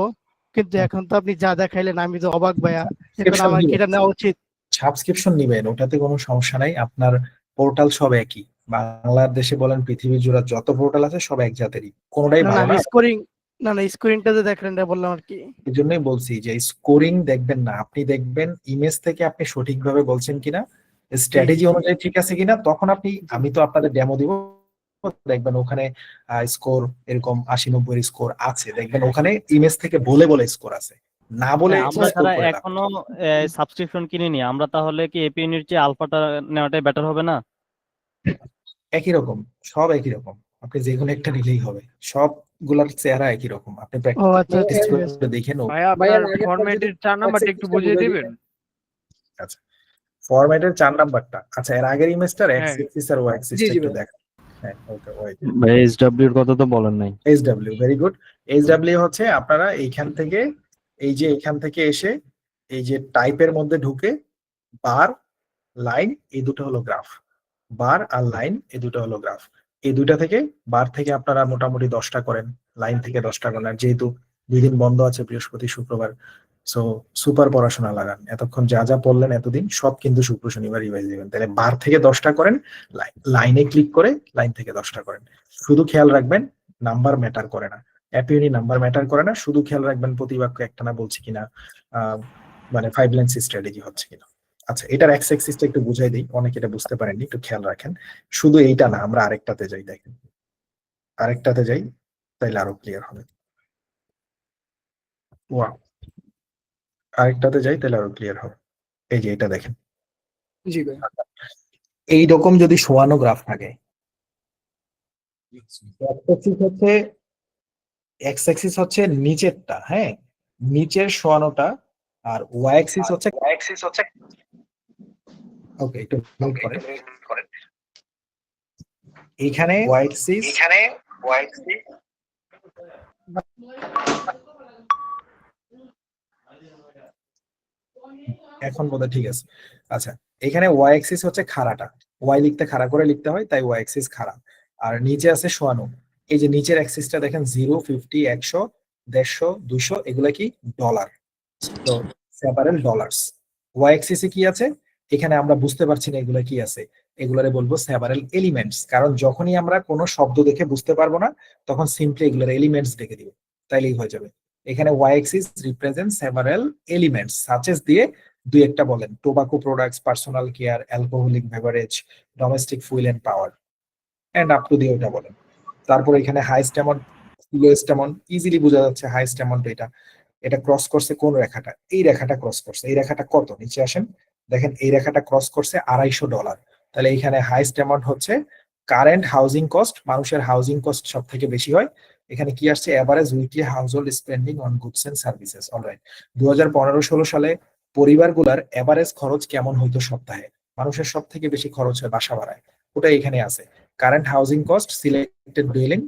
Speaker 8: কিন্তু এখন তো আপনি যা দেখাইলেন আমি তো অবাক ভাইয়া। এখন আমার কি এটা নেওয়া উচিত?
Speaker 1: সাবস্ক্রিপশন নিবেন, ওটাতে কোনো সমস্যা নাই। আপনার পোর্টাল সব একই, বাংলাদেশে বলেন পৃথিবী জুড়ে যত পোর্টাল আছে সব এক জাতেরই, কোনটাই
Speaker 8: না
Speaker 1: ভালো
Speaker 8: না
Speaker 1: না।
Speaker 8: স্কোরিংটা যে দেখলেন এটা বললাম আর কি।
Speaker 1: এই জন্যই বলছি যে স্কোরিং দেখবেন না, আপনি দেখবেন ইমেজ থেকে আপনি সঠিকভাবে বলছেন কিনা, স্ট্র্যাটেজি অনুযায়ী ঠিক আছে কিনা। তখন আপনি, আমি তো আপনাদের ডেমো দিব, দেখবেন ওখানে স্কোর এরকম 80-90 এর স্কোর আছে, দেখবেন ওখানে ইমেজ থেকে বলে বলে স্কোর আছে, না বলে
Speaker 4: আমরা
Speaker 1: score
Speaker 4: যারা
Speaker 1: করে না।
Speaker 4: এখনো সাবস্ক্রিপশন কিনিনি, আমরা তাহলে কি এপিইউনির চেয়ে আলফাটা নেওয়াটাই বেটার হবে না?
Speaker 1: একই রকম, সব একই রকম, আপনি যে কোনো একটা নিলেই হবে, সবগুলার চেহারা একই রকম। আপনি
Speaker 8: ও আচ্ছা
Speaker 1: প্র্যাকটিস
Speaker 8: ঠিক আছে।
Speaker 1: করে দেখেন।
Speaker 5: ভাইয়া ফরম্যাটের 4 নাম্বারটা একটু বুঝিয়ে দিবেন।
Speaker 1: আচ্ছা, ফরম্যাটের 4 নাম্বারটা, আচ্ছা এর আগের ইমেজটার এক্স
Speaker 5: হ্যাঁ।
Speaker 1: এক্সিস আর ওয়াই এক্সিস
Speaker 5: জি, জি,
Speaker 1: একটু
Speaker 5: ভাই।
Speaker 1: দেখেন। হ্যাঁ ওকে, ওয়াই
Speaker 4: ভাই এসডব্লিউ এর কথা তো বলেন নাই।
Speaker 1: HW, very good. এইচডব্লিউ হচ্ছে আপনারা এইখান থেকে, এই যে এখান থেকে এসে এই যে টাইপের মধ্যে ঢুকে বার, লাইন, এই দুটো হলো গ্রাফ। বার আর লাইন এই দুটো হলো গ্রাফ। এই দুইটা থেকে, বার থেকে আপনারা মোটামুটি 10টা করেন, লাইন থেকে 10টা করেন। আর যেহেতু 2 দিন বন্ধ আছে, বৃহস্পতি শুক্রবার, সো সুপার পড়াশোনা লাগান। এতক্ষণ যা যা পড়লেন এতদিন সব কিন্তু শুক্র শনিবার রিভাইজ দিবেন। তাহলে বার থেকে 10টা করেন, লাইনে ক্লিক করে লাইন থেকে 10টা করেন। শুধু খেয়াল রাখবেন নাম্বার ম্যাটার করে না, অ্যাপিউনি নাম্বার ম্যাটার করে না, শুধু খেয়াল রাখবেন প্রতি বাক্য একটানা বলছি কিনা, মানে 5 লাইন স্ট্র্যাটেজি হচ্ছে কিনা। আচ্ছা, এটার এক্স এক্সিসটা একটু বুঝাই দিই, অনেকে এটা বুঝতে পারেননি, একটু খেয়াল রাখেন। শুধু এইটা না, আমরা আরেকটাতে যাই, দেখেন আরেকটাতে যাই, তাইলে আরো ক্লিয়ার হবে। ওয়াও, আরেকটাতে যাই তাহলে আরো ক্লিয়ার হবে। এই যে এটা দেখেন,
Speaker 5: জি ভাই।
Speaker 1: এইরকম যদি শোয়ানো গ্রাফ থাকে, এক্স এক্সিস হচ্ছে এক্স অ্যাক্সিস হচ্ছে নিচেরটা, হ্যাঁ, নিচের শোয়ানোটা, আর ওয়াই অ্যাক্সিস হচ্ছে ওকে একটু মিউট করেন। এখানে ওয়াই অ্যাক্সিস এখন বোধহয় ঠিক আছে। আচ্ছা, এখানে ওয়াই অ্যাক্সিস হচ্ছে খাড়াটা, ওয়াই লিখতে খাড়া করে লিখতে হয়, তাই ওয়াই অ্যাক্সিস খাড়া। আর নিচে আছে শোয়ানো, এই যে নিচের অ্যাক্সিসটা দেখেন 0, 50, 100, 150, 200, এগুলা কি ডলার, তো সেপারেল ডলার্স। ওয়াই অ্যাক্সিসে কি আছে এখানে আমরা বুঝতে পারছি না এগুলা কি আছে, এগুলারে বলবো সেভারেল এলিমেন্টস, কারণ যখনই আমরা কোনো শব্দ দেখে বুঝতে পারবো না তখন সিম্পলি এগুলার এলিমেন্টস দেখে দিব, তাইলেই হয়ে যাবে। এখানে Y axis represent several elements, such as দিয়ে দুই একটা বলেন, tobacco products, personal care, alcoholic beverage, domestic fuel and power, and up to দিয়ে ওটা বলেন। তারপর এখানে highest amount, lowest amount, easily বোঝা যাচ্ছে হাইয়েস্ট অ্যামাউন্ট এটা ক্রস করছে কোন রেখাটা, এই রেখাটা ক্রস করছে, এই রেখাটা কত, নিচে আসেন দেখেন এই রেখাটা ক্রস করছে $250, তাহলে এইখানে হাইয়েস্ট অ্যামাউন্ট হচ্ছে কারেন্ট হাউজিং কস্ট, মানুষের হাউজিং কস্ট সব থেকে বেশি হয়। এখানে কি আসছে, average weekly household spending on goods and services. Alright, 2015-16 সালে পরিবারগুলার এভারেজ খরচ কেমন হইতো সপ্তাহে, মানুষের সব থেকে বেশি খরচ হয় বাসা ভাড়ায়, ওটা এখানে আছে। Current housing cost selected building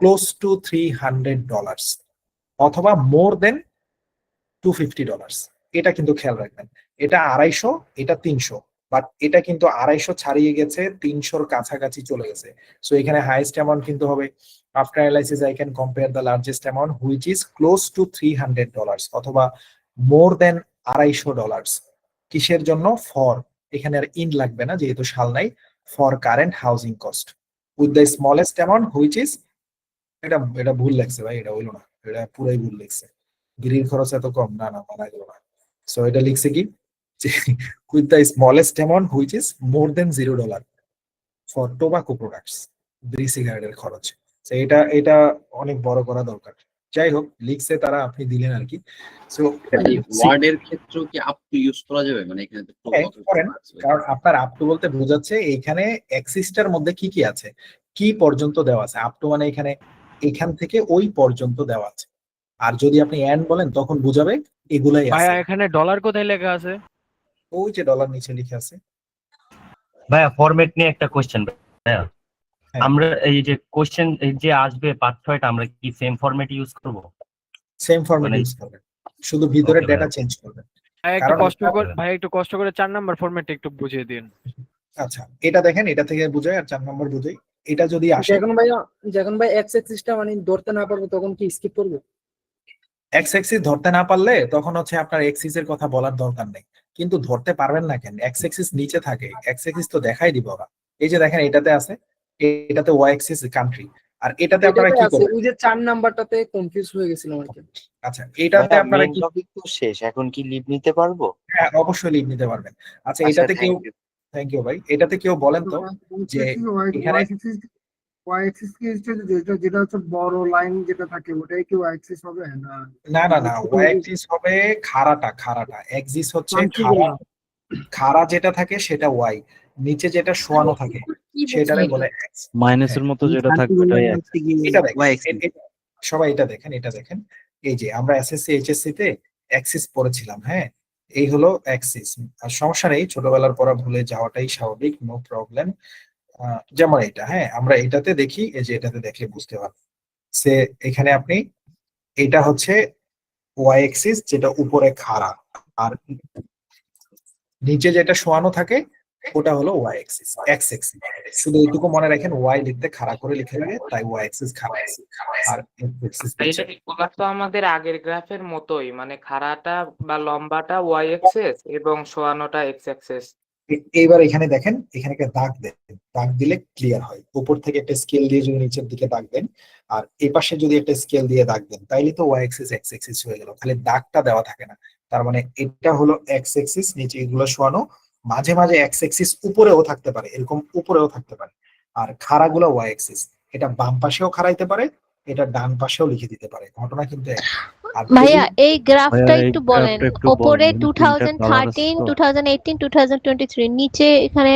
Speaker 1: close two $300 অথবা মোর দেন $250, এটা কিন্তু খেয়াল রাখবেন। এটা 250, এটা 300, বাট এটা কিন্তু 250 ছাড়িয়ে গেছে, 300-র কাছাকাছি চলে গেছে। সো এখানে হাইয়েস্ট অ্যামাউন্ট কিন্তু হবে, after analysis I can compare the largest amount which is close two $300 অথবা মোর দেন $250। কিসের জন্য? ফর, এখানে আর ইন লাগবে না যেহেতু সাল নাই, for current housing cost with the smallest amount which is, এটা ভুল লাগছে ভাই, এটা হইলো না, এটা পুরাই ভুল লাগছে, গৃহীর খরচ এত কম, না মানা গেল না। সো এটা লিখছে কি, with the smallest amount which is more than $0 for tobacco products, bidi সিগারেটের খরচ। এটা অনেক বড় করা দরকার। যাই হোক, লিখছে তারা, আপনি দিলেন আর কি। সো
Speaker 3: ওয়ার্ডের ক্ষেত্রেও কি আপ টু ইউজ করা যাবে, মানে এখানে তো
Speaker 1: করেন, কারণ আপনার আপ টু বলতে বোঝাচ্ছে এইখানে এক্সিস্টার মধ্যে কি কি আছে, কি পর্যন্ত দেওয়া আছে। আপ টু মানে এখান থেকে ওই পর্যন্ত দেওয়া আছে। আর যদি আপনি এন্ড বলেন তখন বুঝাবে এগুলাই আছে।
Speaker 9: ভাইয়া এখানে ডলার কোথায় লেখা আছে?
Speaker 1: ওই যে ডলার নিচে লিখে আছে।
Speaker 10: ভাইয়া ফরম্যাট নিয়ে একটা কোশ্চেন ভাইয়া,
Speaker 1: হ্যাঁ।
Speaker 10: আমরা এই যে কোশ্চেন যে আসবে পার্ট 6টা আমরা কি সেম ফরম্যাট ইউজ করব?
Speaker 1: সেম ফরম্যাট
Speaker 10: মানে-
Speaker 1: ইউজ করবেন, শুধু ভিতরে
Speaker 10: Okay,
Speaker 1: ডেটা
Speaker 10: ভাইয়া।
Speaker 1: চেঞ্জ করবেন।
Speaker 9: ভাই একটু কষ্ট করে 4 নাম্বার ফরম্যাটটা একটু বুঝিয়ে দিন।
Speaker 1: আচ্ছা, এটা দেখেন, এটা থেকে বুঝাই, আর 4 নম্বর বুঝাই। এটা যদি আসে,
Speaker 5: যখন ভাই এক্স অ্যাক্সিসটা মানে ধরতে না পারবো তখন কি স্কিপ করবো?
Speaker 1: এক্স অ্যাক্সিস ধরতে না পারলে তখন হচ্ছে আপনার এক্সিস এর কথা বলার দরকার নেই। কিন্তু ধরতে পারবেন না কেন? এক্স অ্যাক্সিস নিচে থাকে, এক্স অ্যাক্সিস তো দেখাই দিব ওরা। এই যে দেখেন, এটাতে আছে, এটাতে ওয়াই অ্যাক্সিস কান্ট্রি, আর এটাতে আপনারা কি করবেন?
Speaker 5: ওই যে 4 নাম্বারটাতে কনফিউজ হয়ে গেছিলাম আর কি।
Speaker 1: আচ্ছা, এটাতে আপনারা কি,
Speaker 11: টপিক তো শেষ, এখন কি লিভ নিতে পারবো?
Speaker 1: হ্যাঁ অবশ্যই লিভ নিতে পারবেন। আচ্ছা, এটাতে কেউ, থ্যাংক ইউ ভাই, এটাতে কেউ বলেন তো যে এখানে
Speaker 6: ওয়াই অ্যাক্সিস কি যেটা হচ্ছে বড় লাইন যেটা থাকে ওটাই কি ওয়াই অ্যাক্সিস হবে না?
Speaker 1: না ওয়াই অ্যাক্সিস হবে খাড়াটা, এক্সিস হচ্ছে খাড়া যেটা থাকে সেটা ওয়াই, নিচে যেটা শোয়ানো থাকে সেটারে বলে এক্স।
Speaker 11: মাইনাসের মতো যেটা থাকবে ওটাই
Speaker 1: এটা দেখেন, সবাই এটা দেখেন, এই যে আমরা এসএসসি এইচএসসি তে অ্যাক্সিস পড়েছিলাম, হ্যাঁ, এই হলো অ্যাক্সিস। আর সমস্যা নেই, ছোটবেলার পড়া ভুলে যাওয়াটাই স্বাভাবিক, নো প্রবলেম। যেমন এটা, হ্যাঁ, আমরা এটাতে দেখি, এই যে এটাতে দেখলে বুঝতে পারবেন সে এখানে আপনি, এটা হচ্ছে ওয়াই অ্যাক্সিস যেটা উপরে খাড়া, আর নিচে যেটা শোয়ানো থাকে ওটা হলো ওয়াই অ্যাক্সিস, এক্স অ্যাক্সিস। শুধু এইটুকু মনে রাখেন, ওয়াই লিখতে খাড়া করে লিখে লাগে, তাই ওয়াই অ্যাক্সিস খাড়া, আর এক্স অ্যাক্সিস
Speaker 12: এগুলা তো আমাদের আগের গ্রাফের মতোই, মানে খাড়াটা বা লম্বাটা ওয়াই অ্যাক্সিস এবং শোয়ানোটা এক্স অ্যাক্সিস।
Speaker 1: এইবার এখানে দেখেন, এখানে একটা দাগ দেন, দাগ দিলে ক্লিয়ার হয়। উপর থেকে একটা স্কেল দিয়ে যদি নিচের দিকে দাগ দেন, আর এই পাশে যদি একটা স্কেল দিয়ে দাগ দেন, তাইলে তো ওয়াই অ্যাক্সিস এক্স অ্যাক্সিস হয়ে গেল, খালি দাগটা দেওয়া থাকে না। তার মানে এটা হলো এক্স অ্যাক্সিস, নিচে এগুলো শোয়ানো, মাঝে মাঝে এক্স অ্যাক্সিস উপরেও থাকতে পারে, এরকম উপরেও থাকতে পারে। আর খাড়াগুলো ওয়াই অ্যাক্সিস, এটা বাম পাশেও খাড়াইতে পারে, এটা ডান পাশেও লিখে দিতে পারে, ঘটনা কিন্তু এক।
Speaker 2: ভাইয়া এই গ্রাফটা একটু বলেন, উপরে 2013, 2018, 2023, নিচে এখানে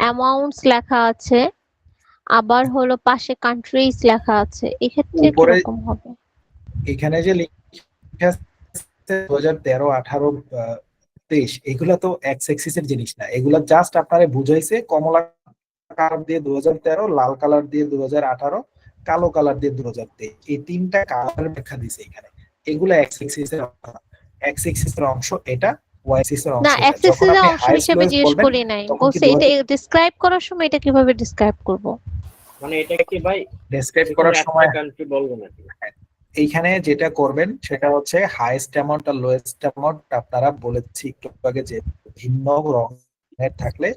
Speaker 2: অ্যামাউন্টস লেখা আছে, আবার হলো পাশে কান্ট্রিজ লেখা আছে, এক্ষেত্রে
Speaker 1: উপরে
Speaker 2: কিরকম হবে?
Speaker 1: এখানে যে লেখা আছে 2013, 18, 23 এগুলা তো এক্স এক্সিসের জিনিস না, এগুলা জাস্ট আপনারে বুঝাইছে কমলা কালার দিয়ে 2013, লাল কালার দিয়ে 2018, কালো কালার দিয়ে 2023, এই তিনটা কালার ব্যাখ্যা দিছে এখানে। এগুলা এক্স এক্সিসের অংশ এটা, ওয়াই এক্সিসের অংশ
Speaker 2: না,
Speaker 1: এটা।
Speaker 2: এক্সেসিস
Speaker 1: যখন আপনি
Speaker 2: অংশ
Speaker 1: হাইয়েস্ট
Speaker 2: হিসেবে
Speaker 1: লোয়েস্ট
Speaker 2: জিজ্ঞেস
Speaker 1: বলবেন
Speaker 2: করি নাই,
Speaker 1: তখন কি
Speaker 2: বলছে এটা ডিসক্রাইব করার সময় এটা কিভাবে ডিসক্রাইব করব?
Speaker 10: মানে এটা কি ভাই
Speaker 1: ডেসক্রাইব করার সময়
Speaker 10: কান্ট্রি বলবো না?
Speaker 1: এইখানে যেটা করবেন সেটা হচ্ছে হাইয়েস্ট অ্যামাউন্ট আর লোয়েস্ট অ্যামাউন্ট আপনারা বলেছি একটু আগে যে ভিন্ন রঙের থাকলে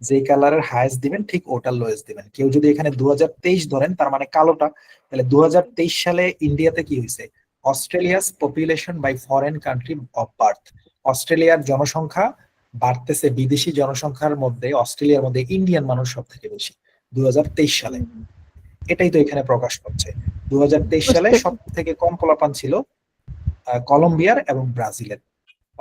Speaker 1: যে কালারের হাইয়েস্ট দিবেন ঠিক ওটার লোয়েস্ট দিবেন। কেউ যদি এখানে 2023 ধরেন তার মানে কালোটা, তাহলে 2023 সালে ইন্ডিয়াতে কি হয়েছে, Australia's population by foreign country of birth, অস্ট্রেলিয়ার জনসংখ্যা বাড়তেছে, বিদেশি জনসংখ্যার মধ্যে অস্ট্রেলিয়ার মধ্যে ইন্ডিয়ান মানুষ সব থেকে বেশি 2023 সালে। এটাই তো এখানে প্রকাশ করছে। 2023 সালে সব থেকে কম পোলাপান ছিল কলম্বিয়ার এবং ব্রাজিলের,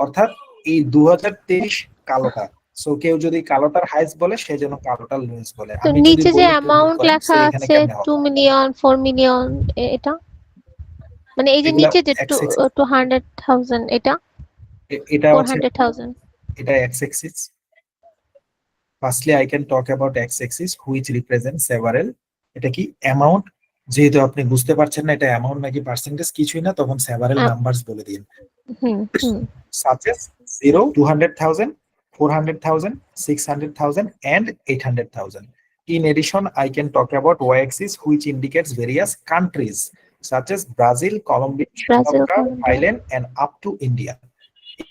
Speaker 1: অর্থাৎ এই 2023 কালোটা। সো কেউ যদি কালোটার হাইস্ট বলে সে যেন কালোটার লোয়েস্ট বলে।
Speaker 2: তো
Speaker 1: আমি যদি
Speaker 2: নিচে যে
Speaker 1: বলি
Speaker 2: অ্যামাউন্ট লেখা আছে 2 মিলিয়ন 4 মিলিয়ন, এটা মানে এই যে
Speaker 1: এগুলা
Speaker 2: নিচে যে
Speaker 1: XX
Speaker 2: 200,000, এটা
Speaker 1: এটা হচ্ছে
Speaker 2: 400,000।
Speaker 1: এটা x axis. Firstly I can talk about x axis which represent several. এটা কি অ্যামাউন্ট, যেহেতু আপনি বুঝতে পারছেন না এটা অ্যামাউন্ট নাকি পার্সেন্টেজ কিছুই না, তখন সেভারেল নাম্বারস বলে দিন। such as 0, 200,000, 400,000, 600,000 and 800,000. In addition, I can talk about y-axis which indicates various countries such as Brazil, Colombia, Sri Lanka, Thailand and up to India.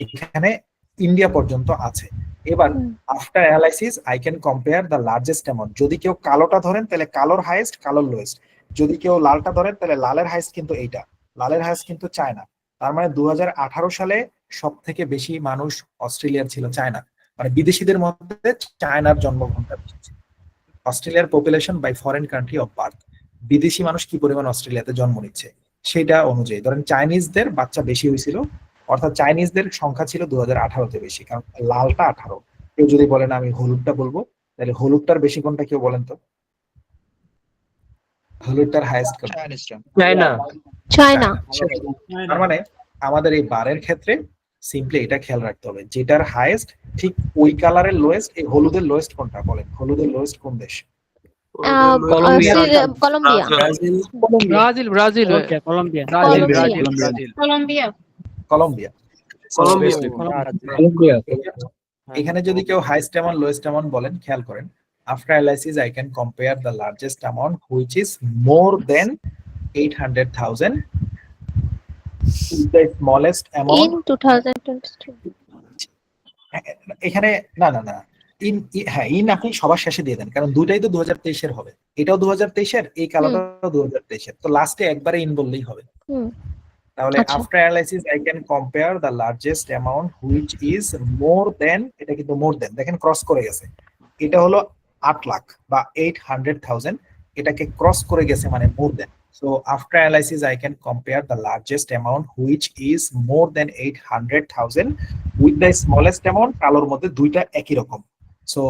Speaker 1: এখানে ইন্ডিয়া পর্যন্ত আছে। এবার after analysis I can compare the largest amount. যদি কেউ কালোটা ধরেন তাহলে কালোর হাইয়েস্ট, কালোর লোয়েস্ট। যদি কেউ লালটা ধরেন তাহলে লালের হাইয়েস্ট কিন্তু এইটা, লালের হাইয়েস্ট কিন্তু চায়না। তার মানে 2018 সালে সব থেকে বেশি মানুষ অস্ট্রেলিয়ার ছিল চায়না, মানে বিদেশিদের মধ্যে চায়নার জন্মঘণ্টা বেশি ছিল। অস্ট্রেলিয়ার population by foreign country of birth, বিদেশি মানুষ কি পরিমাণ অস্ট্রেলিয়াতে জন্ম নিচ্ছে সেটা অনুযায়ী ধরেন চাইনিজদের বাচ্চা বেশি হয়েছিল, অর্থাৎ চাইনিজদের সংখ্যা ছিল 2018-তে বেশি, কারণ লালটা 18। কেউ যদি বলেন আমি হলুদটা বলবো, তাহলে হলুদটার বেশি কোনটা কেউ বলেন তো? হলুদটার হাইয়েস্ট কোনটা?
Speaker 2: চায়না।
Speaker 1: তার মানে আমাদের এই বারের ক্ষেত্রে সিম্পলি এটা খেয়াল রাখতে হবে, যেটার হাইয়েস্ট ঠিক ওই কালারের লোয়েস্ট। এই হলুদের লোয়েস্ট কোনটা বলেন? হলুদের লোয়েস্ট কোন দেশ?
Speaker 2: কলম্বিয়া।
Speaker 1: কলম্বিয়া। এখানে যদি কেউ হাইয়েস্ট অ্যামাউন্ট লোয়েস্ট অ্যামাউন্ট বলেন, খেয়াল করেন after analysis I can compare the largest amount which is more than 800,000 with the smallest amount
Speaker 2: in 2022।
Speaker 1: এখানে না না না ইন, হ্যাঁ ইন আপনি সবার শেষে দিয়ে দেন, কারণ দুইটাই তো 2023 এর হবে, এটাও 2023 এর, এই কালারটাও 2023 এর, তো লাস্টে একবারে ইন বললেই হবে। তাহলে after analysis I can compare the largest amount which is more than, এটা কিন্তু মোর দেন দেখেন ক্রস করে গেছে, এটা হলো 8 লাখ বা 800,000, এটাকে ক্রস করে গেছে মানে মোর দেন। So after analysis, I can compare the largest amount which is more than 800,000 with the smallest amount, কালোর মধ্যে দুইটা একই রকম। So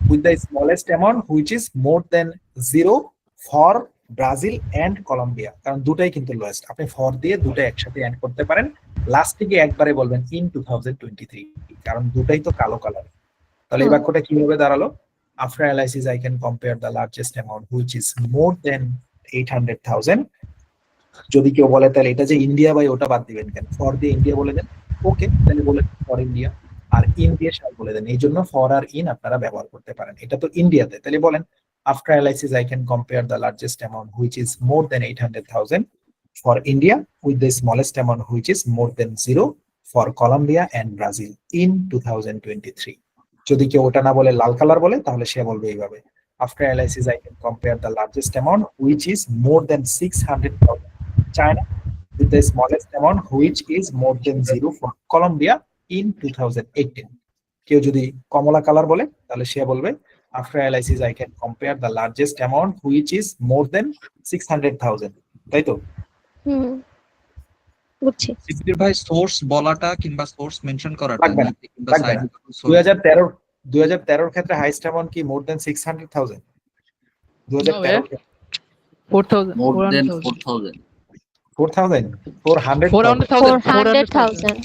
Speaker 1: with the smallest amount which is more than 0 for Brazil and Colombia, কারণ দুটাই কিন্তু লোয়েস্ট। আপনি for দিয়ে দুটো একসাথে এন্ড করতে পারেন, লাস্ট থেকে একবারে বলবেন ইন 2023, কারণ দুটাই তো কালো কালার। তাহলে এই বাক্যটা কিভাবে দাঁড়ালো? After analysis, I can compare the largest amount which is more than 800,000। যদি কেউ বলে তাহলে এটা যে ইন্ডিয়া বাই ওটা বাদ দিবেন কেন, ফর দিয়ে ইন্ডিয়া বলে দেন, ওকে তাহলে বলে ফর ইন্ডিয়া, আর ইন দিয়ে শাল বলে দেন। এই জন্য ফর আর ইন আপনারা ব্যবহার করতে পারেন। এটা তো ইন্ডিয়াতে, তাহলে বলেন after analysis I can compare the largest amount which is more than 800,000 for India with the smallest amount which is more than 0 for Colombia and Brazil in 2023। যদি কেউ ওটা না বলে লাল কালার বলে তাহলে সে বলবে এইভাবে after analysis I can compare the largest amount which is more than 600,000 China with the smallest amount which is more than 0 for Colombia in 2018। কেউ যদি কমলা কালার বলে তাহলে সে বলবে after analysis I can compare the largest amount which is more than 600,000। তাই তো?
Speaker 2: বুঝছি।
Speaker 13: সিপির ভাই source বলাটা কিংবা সোর্স মেনশন করাটা
Speaker 1: লাগবে না, লাগবে না। 2013 ক্ষেত্রে হাইয়েস্ট অ্যামাউন্ট কি মোর দেন 600,000? 2013
Speaker 8: 4,000
Speaker 3: মোর দেন
Speaker 8: 400,000
Speaker 3: 4000
Speaker 1: 400,000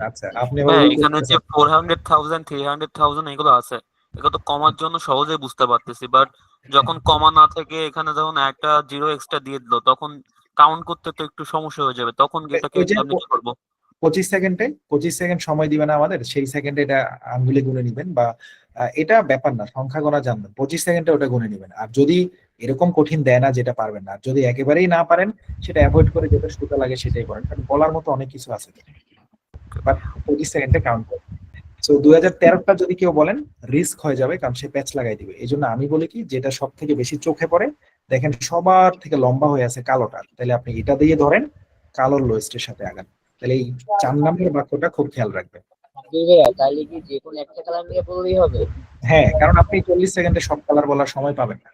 Speaker 1: আচ্ছা আপনি
Speaker 14: এখানে যে 400,000 300,000 এগুলো আছে, এগুলো তো কমার জন্য সহজেই বুঝতে পারতেছি, বাট যখন কমা না থেকে এখানে যখন একটা জিরো এক্সট্রা দিয়ে দিল তখন কাউন্ট করতে তো একটু সমস্যা হয়ে যাবে, তখন এটাকে
Speaker 1: ওই যে
Speaker 14: আমি কি করব?
Speaker 1: 25 সেকেন্ড সময় দিবেন আমাদের, সেই সেকেন্ডে এটা আঙ্গুলে গুনে নিবেন, বা এটা ব্যাপার না, সংখ্যা গোনা জানবেন, 25 সেকেন্ডে ওটা গুনে নিবেন। আর যদি এরকম কঠিন দেয় না যেটা পারবেন না, আর যদি একেবারেই না পারেন সেটা অ্যাভয়েড করে যেটা সুতা লাগে সেটাই করেন, কারণ বলার মতো অনেক কিছু আছে, বাট 25 সেকেন্ডে কাউন্ট করেন। সো 2013টা যদি কেউ বলেন রিস্ক হয়ে যাবে, কারণ সে প্যাচ লাগাই দিবে। এই জন্য আমি বলি কি, যেটা সব থেকে বেশি চোখে পড়ে, দেখেন সবার থেকে লম্বা হয়ে আছে কালোটা, তাহলে আপনি এটা দিয়ে ধরেন, কালোর লোয়েস্টের সাথে আগান, তাহলে এই 4 নম্বরের বাক্যটা খুব খেয়াল রাখবেন।
Speaker 5: তাহলে কি যে কোনো একটা কালার নিয়ে বললেই হবে?
Speaker 1: হ্যাঁ, কারণ আপনি 40 সেকেন্ডে সব কালার বলার সময় পাবেন না,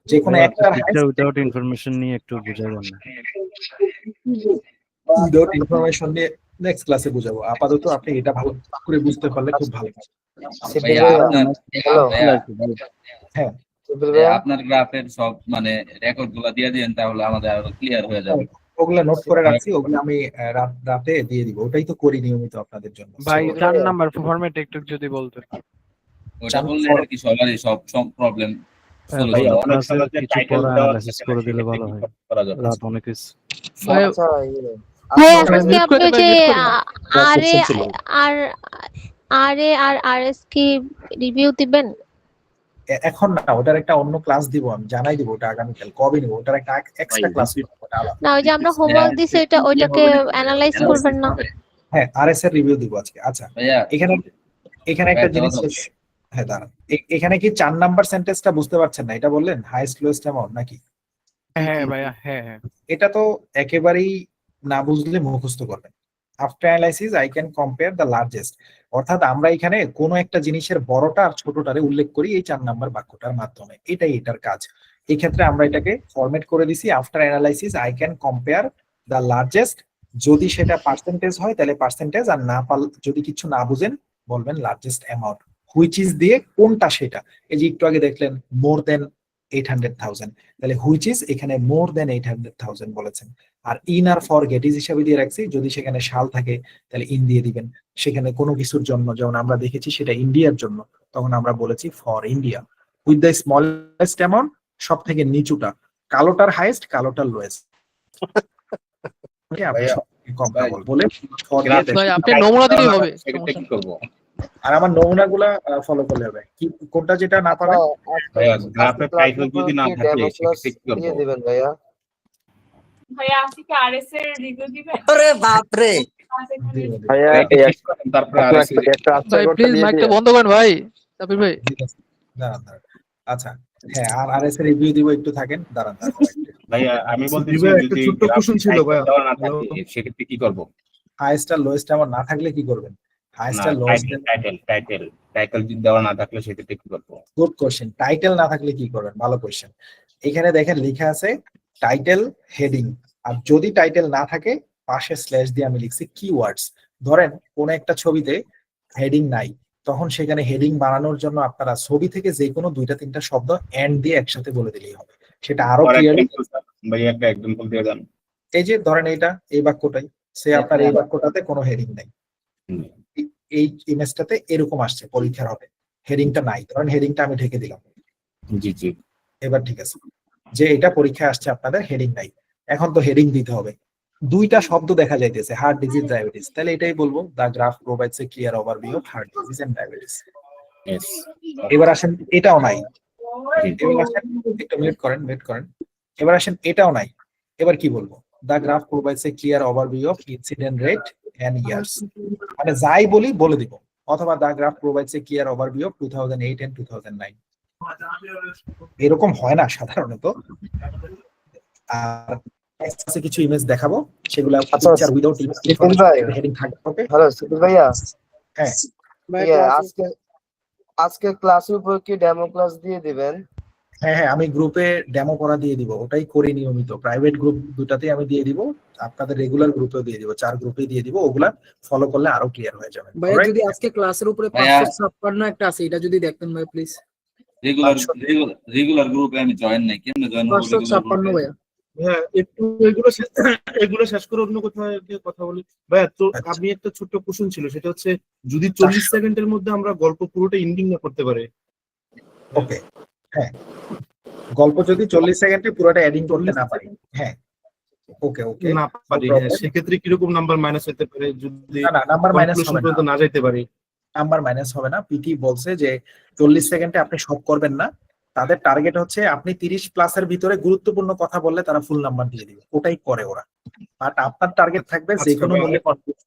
Speaker 1: যে কোনো একটার
Speaker 11: উইদাউট ইনফরমেশন নিয়ে একটু বুঝাবেন না?
Speaker 1: উইদাউট ইনফরমেশন নিয়ে নেক্সট ক্লাসে বুঝাবো, আপাতত আপনি এটা ভালো করে বুঝতে পারলে খুব ভালো। হ্যাঁ,
Speaker 3: আপনার গ্রাফের সব মানে রেকর্ড গুলা দিয়ে দিন, তাহলে আমাদের আরো ক্লিয়ার হয়ে যাবে।
Speaker 1: ওগুলা নোট করে রাখছি, ওগুলো আমি রাতে দিয়ে দিব, ওটাই তো করি নিয়মিত আপনাদের জন্য।
Speaker 9: ভাই 4 নাম্বার ফরম্যাট একটু যদি বলতেন।
Speaker 3: ওটা বললে আর কি সবারই সব প্রবলেম
Speaker 11: ভাই অনেক সময় কিছু পড়া অ্যানালাইসিস করে দিলে ভালো হয়,
Speaker 3: করা যাবে।
Speaker 11: রাত অনেক কিছু।
Speaker 2: ভাই আজকে আপনি যে আর আরএস কি রিভিউ দিবেন?
Speaker 1: এখন না, ওটার একটা অন্য ক্লাস দিব, আমি জানাই দিব ওটা আগামীকাল কবে নিব, ওটার একটা এক্সট্রা ক্লাস দিব।
Speaker 2: না, ওই যে আমরা হোমওয়ার্ক দিছি ওইটাকে অ্যানালাইজ করবেন না?
Speaker 1: হ্যাঁ, আরএস এর রিভিউ দিব আজকে। আচ্ছা, এখানে একটা জিনিস, হ্যাঁ দাঁড়ান, এখানে কি 4 নাম্বার সেন্টেন্সটা বুঝতে পারছেন না? এটা বললেন হাইয়েস্ট লোয়েস্ট অ্যামাউন্ট নাকি?
Speaker 9: হ্যাঁ ভাইয়া, হ্যাঁ।
Speaker 1: এটা তো একেবারেই না বুঝলে মুখস্থ করবেন। After analysis I can compare the largest, অর্থাৎ আমরা এখানে কোনো একটা জিনিসের বড়টা আর ছোটটারে উল্লেখ করি এই 4 নাম্বার বাক্যটার মাধ্যমে, এটাই এটার কাজ। এই ক্ষেত্রে আমরা এটাকে ফরম্যাট করে দিছি, after analysis I can compare the largest. যদি সেটা পার্সেন্টেজ হয় তাহলে পার্সেন্টেজ, আর না যদি কিছু না বুঝেন বলবেন লার্জেস্ট অ্যামাউন্ট। হুইচ ইজ দিয়ে কোনটা সেটা, এই যে একটু আগে দেখলেন মোর দেন 800,000, তাহলে হুইচ ইজ এখানে মোর দেন 800,000 বলেছেন। আর ইন আর ফর গেট ইজ হিসাবে দিয়ে রাখছি, যদি সেখানে শাল থাকে তাহলে ইন দিয়ে দিবেন। সেখানে কোনো কিছুর জন্য, যেমন আমরা দেখেছি সেটা ইন্ডিয়ার জন্য, তখন আমরা বলেছি for India. With the smallest amount, সব থেকে নিচুটা, কালোটার হাইয়েস্ট, কালোটার লোয়েস্ট। বলে
Speaker 8: আপনি নমুনা দিলেই হবে,
Speaker 3: কি করব?
Speaker 1: আর আমার নমুনাগুলা ফলো করলে হবে। কি কোনটা যেটা না পারেন,
Speaker 3: ভাইয়া গ্রাফের টাইটেল যদি না থাকে সেক্ষেত্রে কি করব?
Speaker 5: দিবেন ভাইয়া?
Speaker 15: ভাইয়া আপনি কি আরএস এর রিভিউ দিবেন?
Speaker 5: আরে বাপ রে
Speaker 1: ভাইয়া
Speaker 3: তারপরে আরএস
Speaker 8: ভাই প্লিজ মাইকটা বন্ধ করেন ভাই, সাবির ভাই।
Speaker 1: দাঁড়ান। আচ্ছা, হ্যাঁ, আর আরএস এর রিভিউ দিব, একটু থাকেন, দাঁড়ান।
Speaker 3: ভাইয়া আমি বলতেছি যদি
Speaker 6: ছোট্ট কোশ্চেন ছিল ভাইয়া,
Speaker 3: না থাকে সেক্ষেত্রে কি করব?
Speaker 1: হাইয়েস্ট আর লোয়েস্ট আমার না থাকলে কি করবেন? হাইয়েস্ট আর লোয়েস্ট
Speaker 3: টাইটেল যদি দেওয়া না থাকলে সেক্ষেত্রে কি করব?
Speaker 1: Good question. টাইটেল না থাকলে কি করবেন? ভালো কোশ্চেন। এখানে দেখেন লেখা আছে টাইটেল হেডিং, আর যদি টাইটেল না থাকে পাশে স্ল্যাশ দিয়ে আমি লিখছি কিওয়ার্ডস। ধরেন কোন একটা ছবিতে হেডিং নাই, তখন সেখানে হেডিং বানানোর জন্য আপনারা ছবি থেকে যে কোনো 2-3টা শব্দ এন্ড দিয়ে একসাথে বলে দিলেই হবে, সেটা আরো ক্লিয়ারলি।
Speaker 3: ভাইয়া একটা এক্সাম্পল দিয়ে দেন।
Speaker 1: এই যে ধরেন এই বাক্যটাই, সে আপনার এই বাক্যটাতে কোনো হেডিং নাই, এই ইমেজটাতে এরকম আসছে পরীক্ষার হবে, হেডিংটা নাই, ধরেন হেডিংটা আমি ঢেকে দিলাম।
Speaker 3: জি জি,
Speaker 1: এবার ঠিক আছে, যে এটা পরীক্ষায় আসছে আপনাদের হেডিং নাই, এখন তো হেডিং দিতে হবে। 2টা শব্দ দেখা যাইতেছে, হার্ট ডিজিজ, ডায়াবেটিস, তাহলে এটাই বলবো the graph provides a clear overview of heart disease and diabetes. এবার আসেন এটাও নাই, এবার আসেন একটু ওয়েট করেন, এবার আসেন এটাও নাই, এবার কি বলবো? The graph provides a clear overview of incident rate and years, মানে যাই বলে দিব, অথবা the graph provides a clear overview of 2008 and 2009। এরকম হয় না সাধারণত। আর কিছু ইমেজ দেখাবো, সেগুলো পিকচার উইদাউট হেডিং থাকবে। ওকে,
Speaker 5: হ্যালো সুবিল ভাইয়া।
Speaker 1: হ্যাঁ
Speaker 5: ভাইয়া আজকে ক্লাসের উপর কি ডেমো ক্লাস দিয়ে দিবেন?
Speaker 1: হ্যাঁ, আমি গ্রুপে ডেমো করা দিয়ে দিব, ওটাই করি নিয়মিত। প্রাইভেট গ্রুপ দুটাতেই আমি দিয়ে দিব, আপনাদের রেগুলার গ্রুপেও দিয়ে দিব, 4 গ্রুপে দিয়ে দিব। ওগুলা ফলো করলে আরো ক্লিয়ার হয়ে যাবে।
Speaker 5: ভাইয়া যদি আজকে ক্লাসের উপরে 556 একটা আছে, এটা যদি দেখতেন ভাই প্লিজ।
Speaker 3: রেগুলার গ্রুপে আমি জয়েন নাই, কেমনে জয়েন হবো রেগুলার
Speaker 5: 556 ভাইয়া।
Speaker 6: হ্যাঁ, একটু এগুলো শেষ করে অন্য কোথাও গিয়ে কথা বলি ভাইয়া। তো আমি একটা ছোট্ট কোশ্চেন ছিল, সেটা হচ্ছে যদি 40 সেকেন্ডের মধ্যে আমরা গল্প পুরোটা এন্ডিং না করতে পারি,
Speaker 1: ওকে, হ্যাঁ, গল্প যদি 40 সেকেন্ডে পুরোটা এডিং করতে না পারি, হ্যাঁ, ওকে ওকে,
Speaker 6: না পারি, হ্যাঁ, সেক্ষেত্রে কিরকম নাম্বার মাইনাস হতে পারে যদি
Speaker 1: না নাম্বার মাইনাস
Speaker 6: conclusion
Speaker 1: হবে না,
Speaker 6: পর্যন্ত না যাইতে পারি?
Speaker 1: নাম্বার মাইনাস হবে না। পিটি বলছে যে 40 সেকেন্ডে আপনি সব করবেন না, তাদের টার্গেট হচ্ছে আপনি 30 প্লাসের ভিতরে গুরুত্বপূর্ণ কথা বললে তারা ফুল নাম্বার দিয়ে দিবে, ওটাই করে ওরা। বাট আপনার টার্গেট থাকবে যে কোনো মূল্যে কনফিউজ।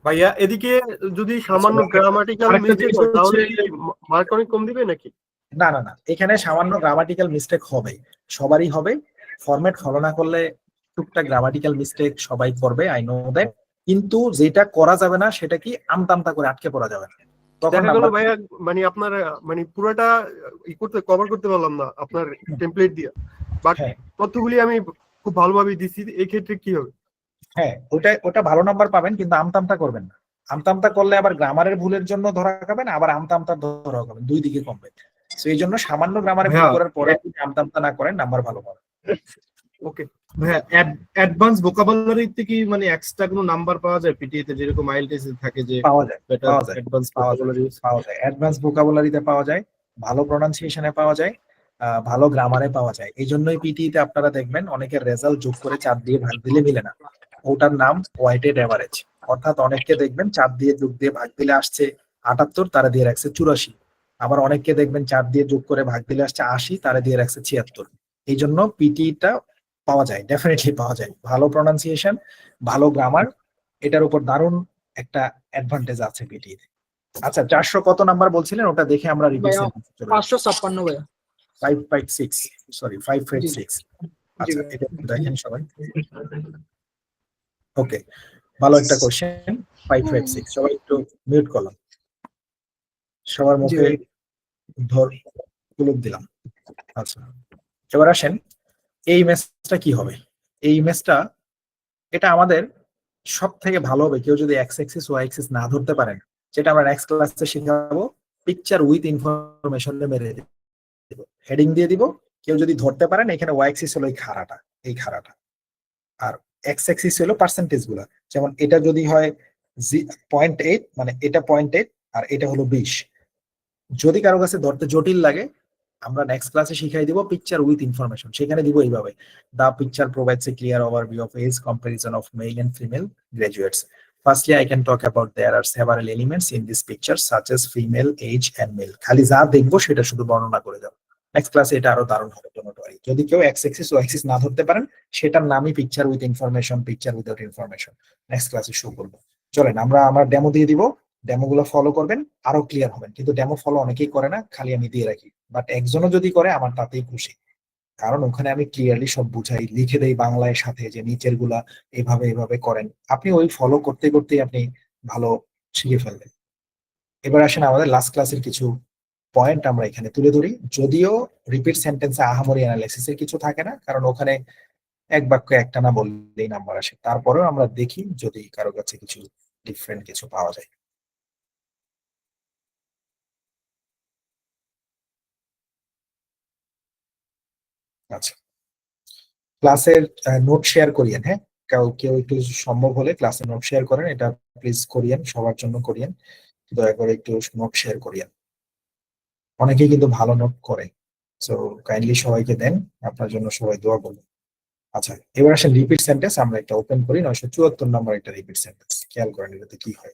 Speaker 6: ভাইয়া এদিকে যদি সামান্য গ্রামাটিক্যাল মিস্টেক হয় তাহলে মার্ক অনেক কম দিবে নাকি?
Speaker 1: না না না, এখানে সামান্য গ্রামাটিক্যাল মিস্টেক হবে, সবারই হবে। ফরম্যাট ফলো না করলে টুকটাক গ্রামাটিক্যাল মিস্টেক সবাই করবে, আই নো দ্যাট। কিন্তু যেটা করা যাবে না সেটা কি আমতামতা করে আটকে পড়া যাবে না। তখন
Speaker 6: দেখা গেল ভাইয়া মানে আপনার মানে পুরোটা কভার করতে পারলাম না আপনার টেমপ্লেট দিয়ে, বাট তথ্যগুলি আমি খুব ভালোভাবে দিছি, এই ক্ষেত্রে কি হবে?
Speaker 1: হ্যাঁ, ওটা ভালো নাম্বার পাবেন, কিন্তু আমতামতা করবেন না। আমতামতা করলে আবার গ্রামারের ভুলের জন্য ধরা খাবেন, আবার আমতামতা ধরা খাবেন, দুই দিকে কমবে। তো এই জন্য সামান্য গ্রামারে ভুল করার পরে যদি আমতামতা না করেন নাম্বার ভালো পাবেন।
Speaker 6: ওকে ভাইয়া, অ্যাডভান্স ভোকাবুলারিতে কি মানে এক্সট্রা কোনো নাম্বার পাওয়া যায় পিটিএ তে, যেরকম আইএলটিএস এ থাকে যে
Speaker 1: পাওয়া যায়,
Speaker 6: অ্যাডভান্স ভোকাবুলারি
Speaker 1: পাওয়া যায়, অ্যাডভান্স ভোকাবুলারিতে পাওয়া যায়, ভালো প্রোনাউন্সিয়েশনে পাওয়া যায়, ভালো গ্রামারে পাওয়া যায়। এই জন্যই পিটিতে আপনারা দেখবেন অনেকের রেজাল্ট যোগ করে 4 দিয়ে ভাগ দিলে মিলে না, ওটার নাম ওয়েটেড এভারেজ। অর্থাৎ অনেককে দেখবেন 4 দিয়ে যোগ দিয়ে ভাগ দিলে আসছে 78, তারা দিয়ে রাখছে 84। আবার অনেককে দেখবেন 4 দিয়ে যোগ করে ভাগ দিলে আসছে 80, তারা দিয়ে রাখছে 76। এই জন্য পিটিটা পাওয়া যায়, ডেফিনেটলি পাওয়া যায়। ভালো প্রোনাউন্সিয়েশন, ভালো গ্রামার, এটার উপর দারুণ একটা অ্যাডভান্টেজ আছে পিটিতে। আচ্ছা, 400 কত নাম্বার বলছিলেন ওটা দেখে আমরা রিপিট
Speaker 5: 556 ভাইয়া।
Speaker 1: 556, সরি 556। আচ্ছা, এটা দেখেন সবাই। ওকে, ভালো একটা কোশ্চেন। 556, সবাই একটু মিউট করলাম, সবার মুখে ধর কুলুপ দিলাম। আচ্ছা, এবার আসেন এই ইমেজটা কি হবে। এই ইমেজটা এটা আমাদের সব থেকে ভালো হবে কেউ যদি এক্স অ্যাক্সিস ওয়াই অ্যাক্সিস না ধরতে পারেন, যেটা আমরা নেক্সট ক্লাসে শেখাবো। পিকচার উইথ ইনফরমেশন মেরে দিব, হেডিং দিয়ে দিব। কেউ যদি ধরতে পারেন, এখানে ওয়াই অ্যাক্সিস হলো এই খাড়াটা, আর এক্স অ্যাক্সিস হলো পার্সেন্টেজ গুলা। যেমন এটা যদি হয় 0.8, মানে এটা 0.8 আর এটা হলো 20। যদি কারো কাছে ধরতে জটিল লাগে, আমরা নেক্সট ক্লাসে শিখাই দিব পিকচার উইথ ইনফরমেশন। সেখানে দিব এইভাবে: the picture provides a clear overview of age comparison of male and female graduates. Firstly, I can talk about there are several elements in this picture such as female, age and male. খালি যা দেখবো সেটা শুধু বর্ণনা করে দাও। Next ক্লাসে এটা আরো দারুণ হবে, ডোন্ট ওয়ারি। যদি কেউ এক্স অ্যাক্সিস ও অ্যাক্সিস না ধরতে পারেন, সেটার নামই picture with information, picture without information. Next ক্লাসে শো করবো। চলেন আমরা আমার ডেমো দিয়ে দিব, ডেমো গুলো ফলো করবেন, আরো ক্লিয়ার হবেন। কিন্তু ডেমো ফলো অনেকেই করে না, খালি আমি দিয়ে রাখি। বাট একজনও যদি করে আমার তাতেই খুশি, কারণ ওখানে আমি ক্লিয়ারলি সব বুঝাই, লিখে দেই বাংলায় সাথে যে নিচের গুলা এভাবে করেন। আপনি ওই ফলো করতে করতেই আপনি ভালো শিখে ফেলবেন। এবার আসেন আমাদের লাস্ট ক্লাসের কিছু পয়েন্ট আমরা এখানে তুলে ধরি। যদিও রিপিট সেন্টেন্সে আহামরি অ্যানালাইসিস এর কিছু থাকে না, কারণ ওখানে এক বাক্য একটা না বললেই নাম্বার আসে। তারপরেও আমরা দেখি যদি কারো কাছে কিছু ডিফারেন্ট কিছু পাওয়া যায়। আচ্ছা, ক্লাসের নোট শেয়ার করিয়েন। হ্যাঁ, কেউ একটু সম্ভব হলে ক্লাসে নোট শেয়ার করেন, এটা প্লিজ করিয়েন, সবার জন্য করিয়েন। দয়া করে একটু নোট শেয়ার করিয়েন। অনেকেই কিন্তু ভালো নোট করে, সো কাইন্ডলি সবাইকে দেন, আপনার জন্য সবাই দোয়া করবেন। আচ্ছা, এবার আসেন রিপিট সেন্টেন্স। আমরা একটা ওপেন করি, 974 নম্বর একটা রিপিট সেন্টেন্স। খেয়াল করেন এটাতে কি হয়।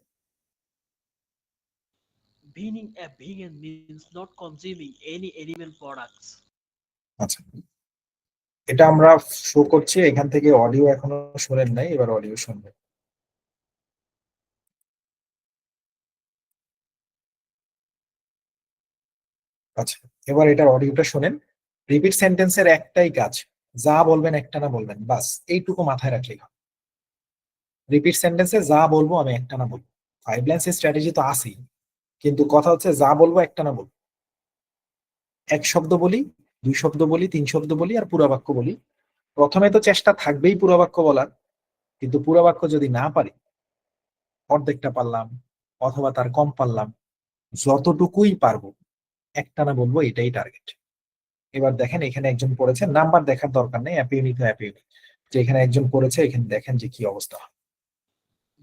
Speaker 16: Being a vegan means not consuming any animal products.
Speaker 1: আচ্ছা, এটা আমরা শো করছি এখান থেকে। অডিও এখনো শোনেন নাই, এবার অডিও শুনবেন। আচ্ছা, এবার এটার অডিওটা শোনেন। রিপিট সেন্টেন্সের একটাই কাজ, যা বলবেন একটা না বলবেন, বাস এইটুকু মাথায় রাখলেই হবে। রিপিট সেন্টেন্সে যা বলবো আমি একটা না বলবো। 5 লাইন্স স্ট্র্যাটেজি তো আছেই, কিন্তু কথা হচ্ছে যা বলবো একটা না বলবো। এক শব্দ বলি, 2 শব্দ বলি, 3 শব্দ বলি, আর পুরা বাক্য বলি। প্রথমে তো চেষ্টা থাকবেই পুরা বাক্য বলার, কিন্তু পুরা বাক্য যদি না পারি, অর্ধেকটা পারলাম অথবা তার কম পারলাম, যতটুকুই পারবো একটানা বলবো এটাই টার্গেট। এবার দেখেন এখানে একজন পড়েছে, নাম্বার দেখার দরকার নেই, অ্যাপ ইউনিট যে এখানে একজন পড়েছে, এখানে দেখেন যে কি অবস্থা।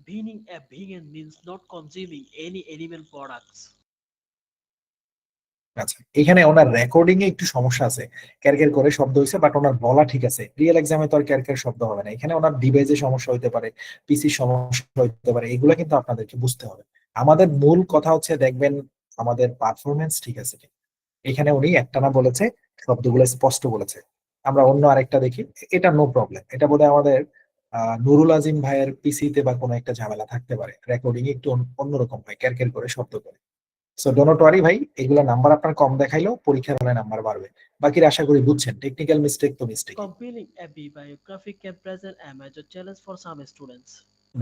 Speaker 16: Being a vegan means not consuming any animal products.
Speaker 1: আচ্ছা, এখানে ওনার রেকর্ডিং এ একটু সমস্যা আছে, ক্যারক্যার করে শব্দ হয়েছে, বাট ওনার বলা ঠিক আছে। রিয়েল এক্সামে তো আর ক্যারক্যার শব্দ হবে না, এখানে ওনার ডিভাইসে সমস্যা হতে পারে, পিসি সমস্যা হতে পারে, এগুলো কিন্তু আপনাদেরকে বুঝতে হবে। আমাদের মূল কথা হচ্ছে দেখবেন আমাদের পারফরমেন্স ঠিক আছে কি। এখানে উনি একটানা বলেছে, শব্দগুলো স্পষ্ট বলেছে। আমরা অন্য আরেকটা দেখি, এটা নো প্রবলেম, এটা বোধহয় আমাদের নুরুল আজিম ভাইয়ের পিসিতে বা কোনো একটা ঝামেলা থাকতে পারে, রেকর্ডিং একটু অন্যরকম হয়, ক্যারক্যার করে শব্দ করে। সো ডোন্ট ওয়ারি ভাই, এগুলা নাম্বার আপনার কম দেখাইলেও পরীক্ষার হলে নাম্বার বাড়বে। বাকির আশা করি বুঝছেন, টেকনিক্যাল মিস্টেক তো mistake.
Speaker 16: Compiling a bibliography can present a major challenge for some students.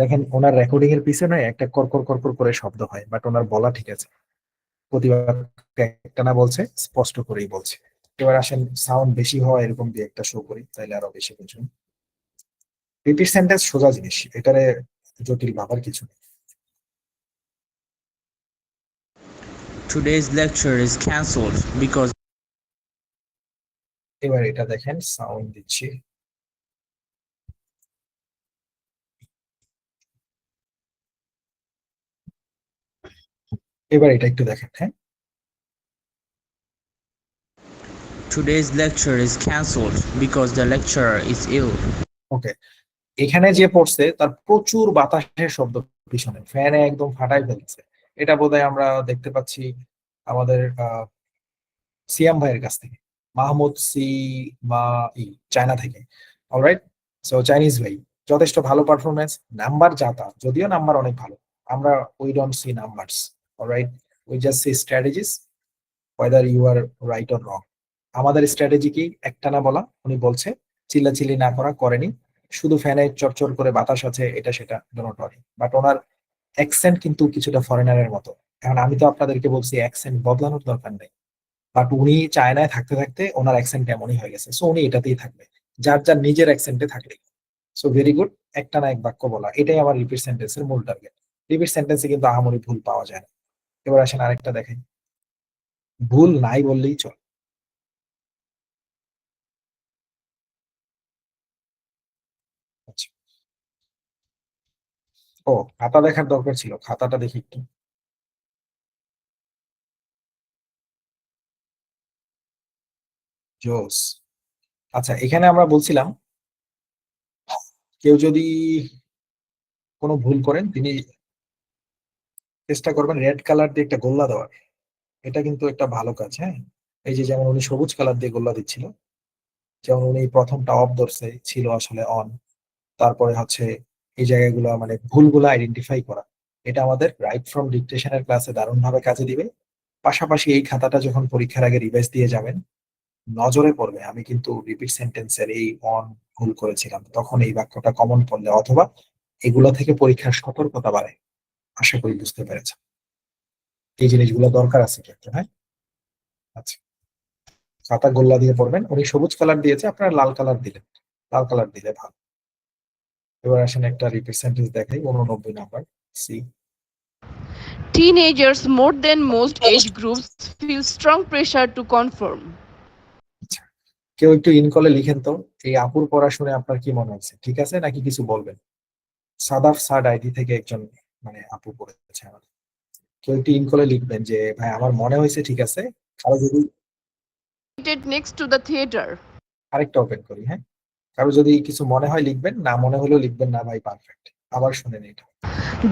Speaker 1: দেখেন ওনার রেকর্ডিং এর পিছনে একটা করকর করকর করে শব্দ হয়, বাট ওনার বলা ঠিক আছে, প্রতিবার একটা না বলছে, স্পষ্ট করেই বলছে। এবার আসেন সাউন্ড বেশি হওয়া এরকম দিয়ে একটা শো করি, তাইলে আরো বেশি বুঝুন। রিপিট সেন্টেন্স সোজা জিনিস, এটারে জটিল ভাবার কিছু নেই।
Speaker 17: Today's lecture is cancelled because
Speaker 1: এবার এটা দেখেন সাউন্ড দিচ্ছি, এবার এটা একটু দেখেন। হ্যাঁ,
Speaker 17: today's lecture is cancelled because the lecturer is ill.
Speaker 1: ওকে, এখানে যে পড়ছে তার প্রচুর বাতাসের শব্দ পিছনে, ফ্যানে একদম ফাটাই ফেলছে। এটা বোধহয় আমরা দেখতে পাচ্ছি আমাদের সিয়াম ভাইয়ের কাছ থেকে, মাহমুদ সি মা চায়না থেকে। অলরাইট, সো চাইনিজ ভাই যথেষ্ট ভালো পারফরমেন্স, নাম্বার যাতা, যদিও নাম্বার অনেক ভালো, আমরা we don't see numbers, alright, we just see strategies whether you are right or wrong. আমাদের স্ট্র্যাটেজি কি, একটানা বলা, উনি বলছে চিল্লাচিল্লি না করা, করেনি, শুধু ফ্যানে চরচর করে বাতাস আছে, এটা সেটা don't worry. But owner accent কিন্তু কিছুটা ফরেনারের মতো। এখন আমি তো আপনাদেরকে বলছি অ্যাকসেন্ট বদলানোর দরকার নেই, বাট উনি চায়নায় থাকতে থাকতে ওনার অ্যাকসেন্ট এমনই হয়ে গেছে, সো উনি এটাতেই থাকবে, যার যার নিজের অ্যাকসেন্টে থাকলে। সো ভেরি গুড, একটানা এক বাক্য বলা, এটাই আমার রিপিট সেন্টেন্সের মূল টার্গেট। রিপিট সেন্টেন্সে কিন্তু আহামরি ভুল পাওয়া যায় না। এবার আসেন আরেকটা দেখেন, ভুল নাই বললেই চল। আচ্ছা, ও খাতা দেখার দরকার ছিল, খাতাটা দেখি একটু। জোস। আচ্ছা, এখানে আমরা বলছিলাম কেউ যদি কোনো ভুল করেন, তিনি চেষ্টা করবেন রেড কালার দিয়ে একটা গোল্লা দেওয়ার। এটা কিন্তু একটা ভালো কাজ। হ্যাঁ, এই যে যেমন উনি সবুজ কালার দিয়ে গোল্লা দিচ্ছিল, যেমন উনি প্রথমটা অফ ধরছে, ছিল আসলে অন। তারপরে হচ্ছে এই জায়গাগুলো মানে ভুলগুলো আইডেন্টিফাই করা, এটা আমাদের রাইট ফ্রম ডিকটেশনের ক্লাসে দারুণ ভাবে কাজে দিবে। পাশাপাশি এই খাতাটা যখন পরীক্ষার আগে রিভাইজ দিয়ে যাবেন, নজরে পড়বে আমি কিন্তু রিপিট সেন্টেন্সের এই অন ভুল করেছিলাম, তখন এই বাক্যটা কমন পড়লে, অথবা এগুলো থেকে পরীক্ষার সতর্কতা বাড়ে। আশা করি বুঝতে পেরেছেন, এই জিনিসগুলো দরকার আছে কিন্তু। হ্যাঁ, আচ্ছা, খাতা গোল্লা দিয়ে পড়বেন, উনি সবুজ কালার দিয়েছে, আপনারা লাল কালার দিলেন, লাল কালার দিলে ভালো। এবার আসেন একটা রিপিট সেন্টেন্স দেখাই, 89 number C.
Speaker 18: Teenagers more than most age groups feel strong pressure to conform.
Speaker 1: কেউ একটু ইনকলে লিখেন তো, এই আপুর পড়া শুনে আপনার কি মনে হচ্ছে, ঠিক আছে নাকি কিছু বলবেন? সাদাফ সাদ আইডি থেকে একজন মানে আপু পড়েছে আমাদের, কেউ একটু ইনকলে লিখবেন যে ভাই আমার মনে হয়েছে ঠিক আছে। কারো যদি
Speaker 18: Next to the theater.
Speaker 1: আরেকটা ওপেন করি, হ্যাঁ, কারো যদি কিছু মনে হয় লিখবেন, না মনে হলেও লিখবেন না ভাই, পারফেক্ট। আবার শুনেন এটা,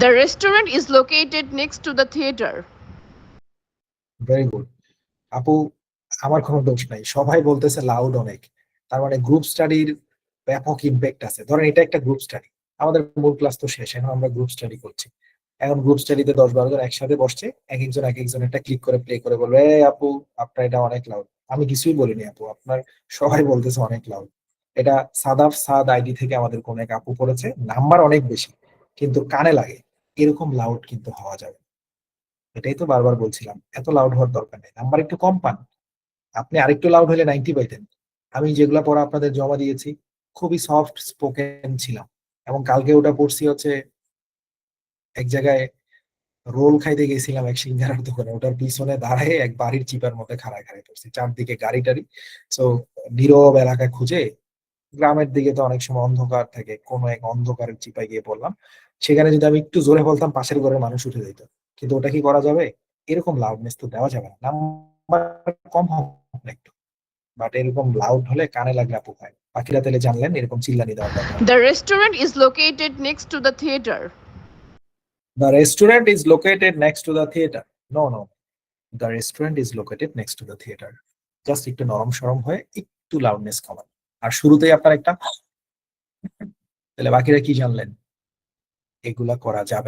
Speaker 18: The restaurant is located next to the theater.
Speaker 1: Very good আপু, আমার কোনো দোষ নাই, সবাই বলতেছে লাউড অনেক, তার মানে গ্রুপ স্টাডির ব্যাপক ইমপ্যাক্ট আছে। ধরেন এটা একটা গ্রুপ স্টাডি, আমাদের মূল ক্লাস তো শেষ, এখন আমরা গ্রুপ স্টাডি করছি। এখন গ্রুপ স্টাডিতে 10-12 জন একসাথে বসছে, এক একজন একটা ক্লিক করে প্লে করে বলবে আপু আপনার এটা অনেক লাউড। আমি কিছুই বলিনি আপু, আপনার সবাই বলতেছে অনেক লাউড। এটা সাদাফ সাদ আইডি থেকে আমাদের কোন এক আপু পড়েছে, নাম্বার অনেক বেশি কিন্তু কানে লাগে, এরকম লাউড কিন্তু হওয়া যাবে। এটাই তো বারবার বলছিলাম, এত লাউড হওয়ার দরকার নেই, নাম্বার একটু কম পান। আপনি আরেকটু লাউড হলে 90 পাইতেন। আমি যেগুলা পড়া আপনাদের জমা দিয়েছি খুবই সফট স্পোকেন ছিলাম, এবং কালকে ওটা পড়ছি হচ্ছে এক জায়গায় রোল খাইতে গেছিলাম এক সিঙ্গারার দোকানে, ওটার পিছনে দাঁড়ায় এক বাড়ির চিপার মধ্যে খাড়ায় খাড়ায় পড়ছি, চারদিকে গাড়ি টাড়ি। সো নীরব এলাকা খুঁজে, গ্রামের দিকে তো অনেক সময় অন্ধকার থাকে, কোনো এক অন্ধকারের চিপায় গিয়ে পড়লাম। সেখানে যদি আমি একটু জোরে বলতাম পাশের ঘরের মানুষ উঠে যেত, কিন্তু ওটা কি করা যাবে? এরকম লাউডনেস তো দেওয়া যাবে না, নাম্বার কম হোক না একটু, বাট এরকম লাউড হলে কানে লাগলে আপু খায়। পাখিরা তাহলে জানলেন এরকম চিল্লানি দেওয়ার দরকার।
Speaker 18: The restaurant is located next to the theater.
Speaker 1: The restaurant is located next to the theater. No, no. The restaurant is located next to the theater. Just একটু নরম সরম হয়ে একটু লাউডনেস কমান। আর শুরুতেই আপনার একটা, তাহলে বাকিরা কি জানলেন? এগুলা করা যাবে।